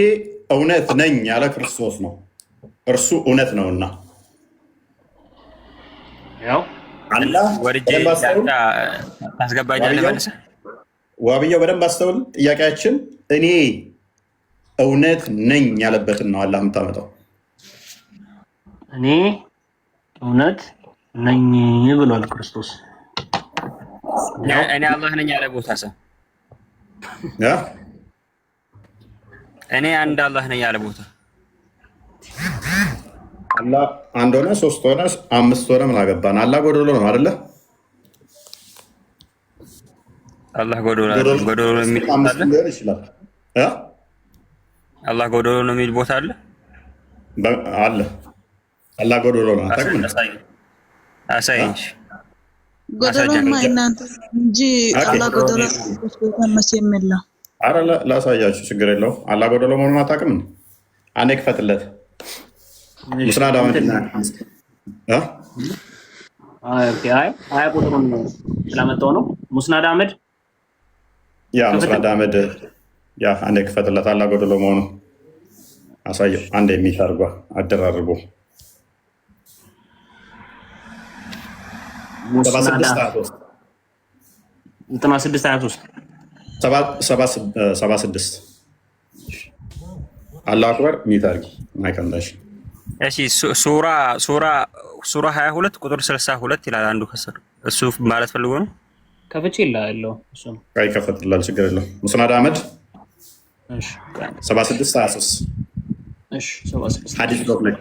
እውነት ነኝ ያለ ክርስቶስ ነው። እርሱ እውነት ነውና ያው አላህ ወርጄ ታስገባኛለህ መልሰህ። ዋብያው በደንብ አስተውል። ጥያቄያችን እኔ እውነት ነኝ ያለበትን ነው አላህ የምታመጣው። እኔ እውነት ነኝ ብሏል ክርስቶስ። እኔ አላህ ነኝ ያለ ቦታ ሰ እኔ አንድ አላህ ነኝ ያለ ቦታ አላህ አንድ ሆነ፣ ሶስት ሆነ፣ አምስት ሆነ ምን አገባን? አላህ ጎዶሎ ነው አይደለ? አላህ ጎዶሎ የሚል ቦታ አለ። አላህ ጎዶሎ ነው የሚል ቦታ አለ አለ። አላህ ጎዶሎ ነው አታውቅም? አሳይኝ። ጎዶሎማ እናንተ እንጂ አላህ ጎዶሎ መቼ የለም። ኧረ ላሳያችሁ፣ ችግር የለውም። አላህ ጎዶሎ መሆኑን አታውቅም? አንዴ ክፈትለት። ሙስናድ አመድ አያ ቁጥሩን ስላመጣው ነው። ሙስናድ አመድ ሙስናድ አመድ አንዴ ክፈትለት። አላህ ጎዶሎ መሆኑ አሳየው። አንዴ የሚታርጓ አደራርቦ 76 አላሁ አክበር ሚታርጊ ማይከንዳሽ። እሺ ሱራ 22 ቁጥር 62 ይላል አንዱ ከስር። እሱ ማለት ፈልጎ ነው። ከፍቼ ይላል እሱ ነው። ከፈትላል፣ ችግር የለውም። ሙስናድ አህመድ 7623 ሐዲስ ብሎክ ላይ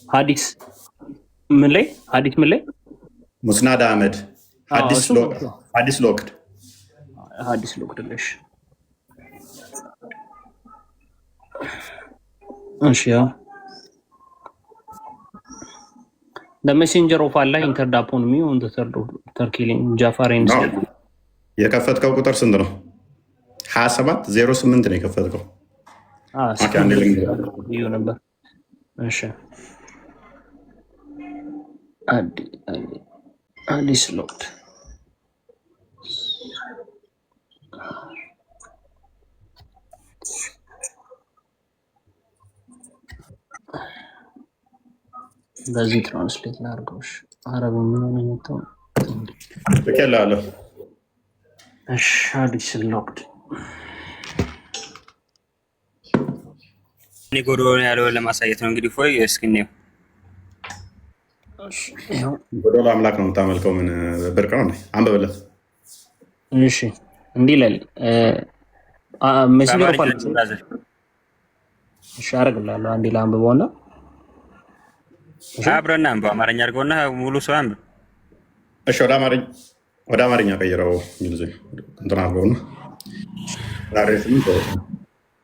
ሐዲስ ምን ላይ ሙስናድ አህመድ ሐዲስ ሎክድ እሺ ያው the messenger of Allah entered upon me on the third of killing Jafar and said የከፈትከው ቁጥር ስንት ነው? 2708 ነው የከፈትከው። ይኸው ነበር። እሺ ሐዲስ ሎክድ በዚህ ትራንስሌት ላድርገው። አረብኛ ነው የሚመጣው። ተከላለ እሺ ሐዲስ ሎክድ እኔ ጎዶሎ ያለው ለማሳየት ነው እንግዲህ ፎይ እስኪ ነው ጎዶሎ አምላክ ነው የምታመልከው። ምን ብርቅ ነው አንብበለት። እሺ እንዲህ ይላል መስሎ ፋል እሺ አረጋለሁ። አንዴ ላንብበውና አብረና በአማርኛ አድርገውና ሙሉ ሰው አንብ። እሺ ወደ አማርኛ ቀይረው እንግሊዝ እንትና አድርገውና ዳሬስም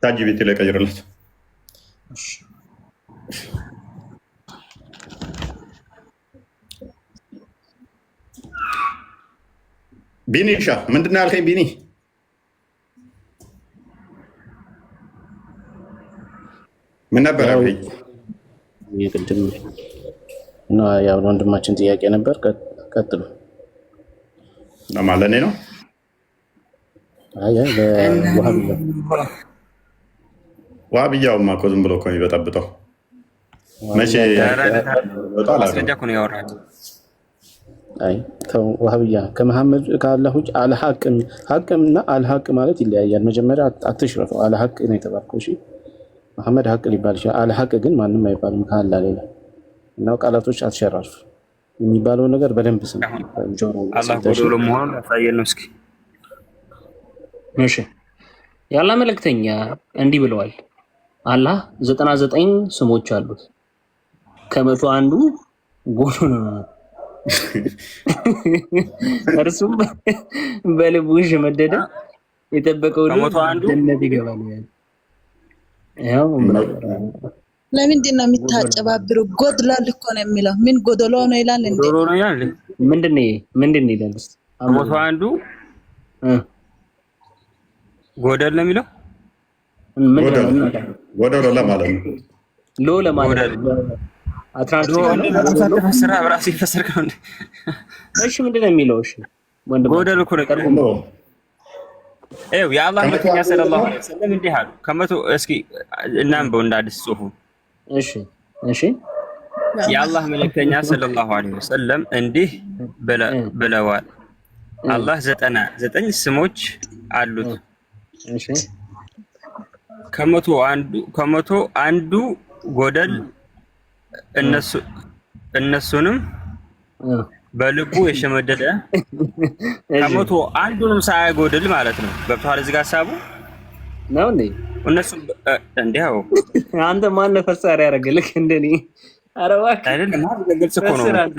ታጂቢቲ ላይ ቀይረለት። ቢኒ ሻ ምንድን ነው ያልከኝ? ቢኒ ምን ነበር ያልከኝ? የቅድም እና ያው ወንድማችን ጥያቄ ነበር። ቀጥሉ። ለማለኔ ነው። ዋሃብያውማ እኮ ዝም ብሎ እኮ የሚበጠብጠው መቼ ማስረጃ እኮ ነው ያወራል። አይ ተው ዋሃብያ ከመሐመድ ከአላህ ውጭ ሐቅና አልሐቅ ማለት ይለያያል። መጀመሪያ አትሽረፈው። አልሐቅ ነው የተባልከው። እሺ መሐመድ ሐቅ ሊባል ይችላል። አልሐቅ ግን ማንም አይባልም ከአላህ ሌላ። እና ቃላቶች አትሸራርፍ። የሚባለው ነገር በደንብ ስም ጆሮ አላህ ጎዶሎ መሆኑን ያሳየን እስኪ። እሺ የአላህ መልእክተኛ እንዲህ ብለዋል። አላህ 99 ስሞች አሉት። ከመቶ አንዱ ጎዶሎ ነው። እርሱም በልቡ የመደደ የጠበቀው ጀነት ይገባል። ያው ለምንድን ነው የምታጨባብሩ? ጎድሏል እኮ ነው የሚለው። ምን ጎደሎ ነው ይላል እንዴ? ጎዶሎ ነው ያለ ምንድን ይላል? ከመቶ አንዱ ጎደል ነው የሚለው። ጎደሎ ለማለት ነው። ሎ ለማለት ነው። አትራንስ ተፈሰረ በራሱ ይፈሰርከው እንዴ? እሺ ምንድን ነው የሚለው? እሺ ወንድም ጎደል እኮ ነው። ኤው የአላህ መልእክተኛ ሰለላሁ ዐለይሂ ወሰለም እንዲህ አሉ። ከመቶ እስኪ እናንበው እንደ አዲስ ጽሑፉ። እሺ የአላህ መልእክተኛ ሰለላሁ ዐለይሂ ወሰለም እንዲህ ብለዋል። አላህ 99 ስሞች አሉት። እሺ ከመቶ አንዱ ጎደል እነሱንም በልቡ የሸመደደ ከመቶ አንዱንም ሳይጎድል ማለት ነው። ገብቶሃል? እዚህ ጋር ሀሳቡ ነው እንዴ? እነሱ እንዲያው አንተ ማን ነው ፈሳሪ ያደረገልህ እንደኔ? ኧረ እባክህ አይደለም ማለት ግልጽ እኮ ነው።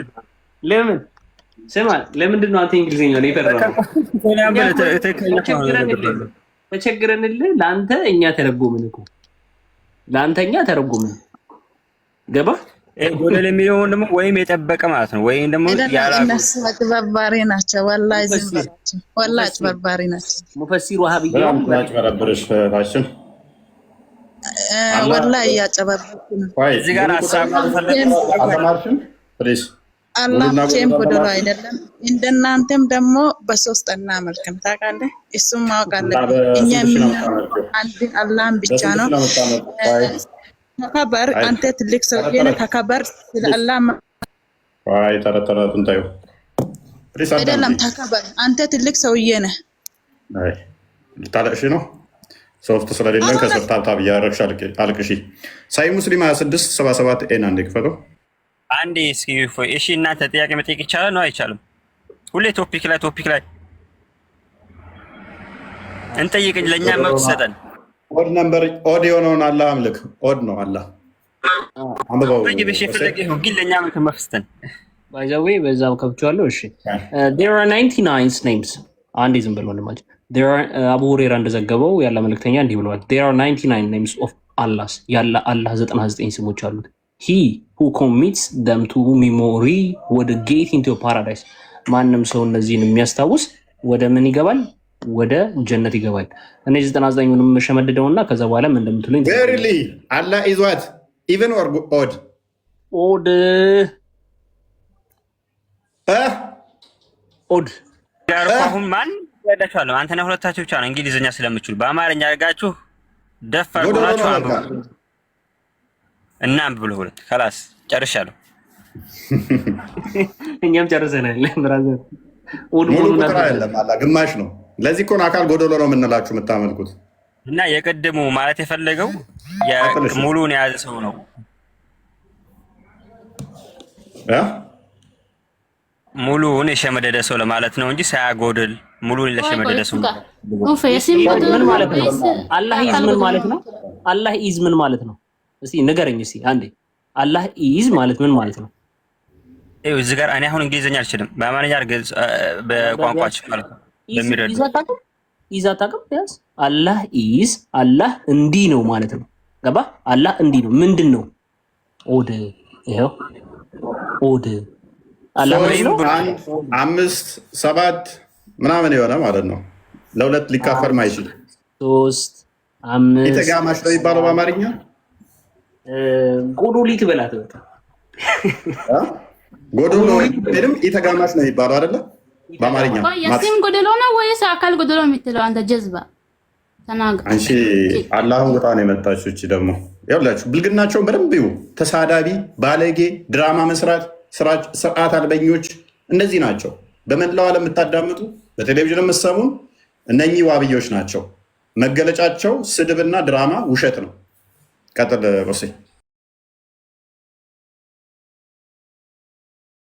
ለምን ስማ፣ ለምንድን ነው አንተ እንግሊዝኛ ነው የፈራው? ተቸግረንልህ ለአንተ እኛ ተረጎምን እኮ ለአንተኛ ተረጎምን። ገባ? ጎደል የሚለውን ደግሞ ወይም የጠበቀ ማለት ነው። ወይም ደግሞ እነሱ አጭበርባሪ ናቸው። ወላሂ ዝም በላቸው። ወላሂ አጭበርባሪ ናቸው። ሙፈሲር ወሃቢያ አጭበረብርሽ ታችን ወላሂ እያጨበረብኩ ነው። እዚህ ጋር ሀሳብ አተማርሽም ፕሊዝ አላህ ቼም ጎደሎ አይደለም። እንደናንተም ደግሞ በሶስት እናመልክም ታውቃለህ። እሱም ማወቅ አለብን። እኛ የምናመልከው አንድ አላህን ብቻ ነው። ተከበር፣ አንተ ትልቅ ሰውዬ ነህ። ተከበር ስለ አላህ አይ ተረተራቱን ታዩ አይደለም። ተከበር፣ አንተ ትልቅ ሰውዬ ነህ። አይ ልታለቅሽ ነው። ሶፍት ስለሌለን ከስር ታብታብ እያደረግሽ አልቅሺ። ሳይ ሙስሊም 2677 ኤን አንድ ክፈተው አንዴ እስኪ እሺ፣ እናንተ ጥያቄ መጠየቅ ይቻላል ነው አይቻልም? ሁሌ ቶፒክ ላይ እንጠይቅኝ፣ ለእኛ መብት ሰጠን። ኦድ ነምበር ኦድ የሆነውን አላህ አምልክ። ኦድ ነው አላህ አንብበው በሽ ፍለግ ይሁን፣ ግን ለእኛ መብት ሰጠን። ባይዛዌ በዛው ከብቻለሁ። እሺ there are 99 names አንዴ ዝም ብሎ ወንድማችን አቡ ሁሬራ እንደዘገበው ያለ መልእክተኛ እንዲህ ብለዋል። there are 99 names of Allah ያለ አላህ 99 ስሞች አሉት። he who commits them to memory would get into paradise ማንም ሰው እነዚህን የሚያስታውስ ወደ ምን ይገባል? ወደ ጀነት ይገባል። እነዚህ 99ንም መሸመድደውና ከዛ በኋላ ምን እንደምትሉኝ verily Allah is what even or odd ኦድ ያርፋሁን ማን ያዳቻለሁ? አንተና ሁለታችሁ ብቻ ነው እንግሊዝኛ ስለምችሉ በአማርኛ አድርጋችሁ ደፋር ሆናችሁ እናም ብሎ ሁለት خلاص ጨርሻለሁ። እኛም ጨርሰናል። ብራዘር ኦድ ሙሉ ቁጥር አይደለም አላ ግማሽ ነው። ለዚህ እኮ ነው አካል ጎደሎ ነው የምንላችሁ የምታመልኩት። እና የቀደሙ ማለት የፈለገው ሙሉን የያዘ ሰው ነው ሙሉውን የሸመደደ ሰው ለማለት ነው እንጂ ሳያጎድል ሙሉውን ለሸመደደ ሰው ምን ማለት ነው? አላህ ኢዝ ምን ማለት ነው? አላህ ኢዝ ምን ማለት ነው? እስቲ ንገረኝ እስቲ አንዴ። አላህ ኢዝ ማለት ምን ማለት ነው? ይኸው እዚህ ጋር እኔ አሁን እንግሊዝኛ አልችልም፣ በአማርኛ አድርገህ በቋንቋችን ማለት ነው ለሚረዱ ኢዝ አታውቅም? ቢያንስ አላህ ኢዝ አላህ እንዲህ ነው ማለት ነው። ገባ? አላህ እንዲህ ነው ምንድን ነው? ኦድ ይኸው ኦድ አላህ ነው 5 7 ምናምን የሆነ ማለት ነው። ለሁለት ሊካፈል ማይችል 3 5 የተጋማሽ ነው የሚባለው በአማርኛ ጎዶሊት በላት በቃ ጎዶሊት ወይም የተጋማሽ ነው የሚባለው አይደለ? በአማርኛ ያሲም ጎደሎ ነው ወይስ አካል ጎደሎ የምትለው አንተ ጀዝባ ተናገር። አንቺ አላህን ወጣ ነው የመጣችው። እቺ ደግሞ ያላችሁ ብልግናቸውን በደንብ ይዩ። ተሳዳቢ፣ ባለጌ፣ ድራማ መስራት፣ ስርዓት አልበኞች እነዚህ ናቸው። በመላው ዓለም የምታዳምጡ በቴሌቪዥን የምትሰሙን እነኚህ ዋብዮች ናቸው። መገለጫቸው ስድብና ድራማ ውሸት ነው። ቀጥል ሮሴ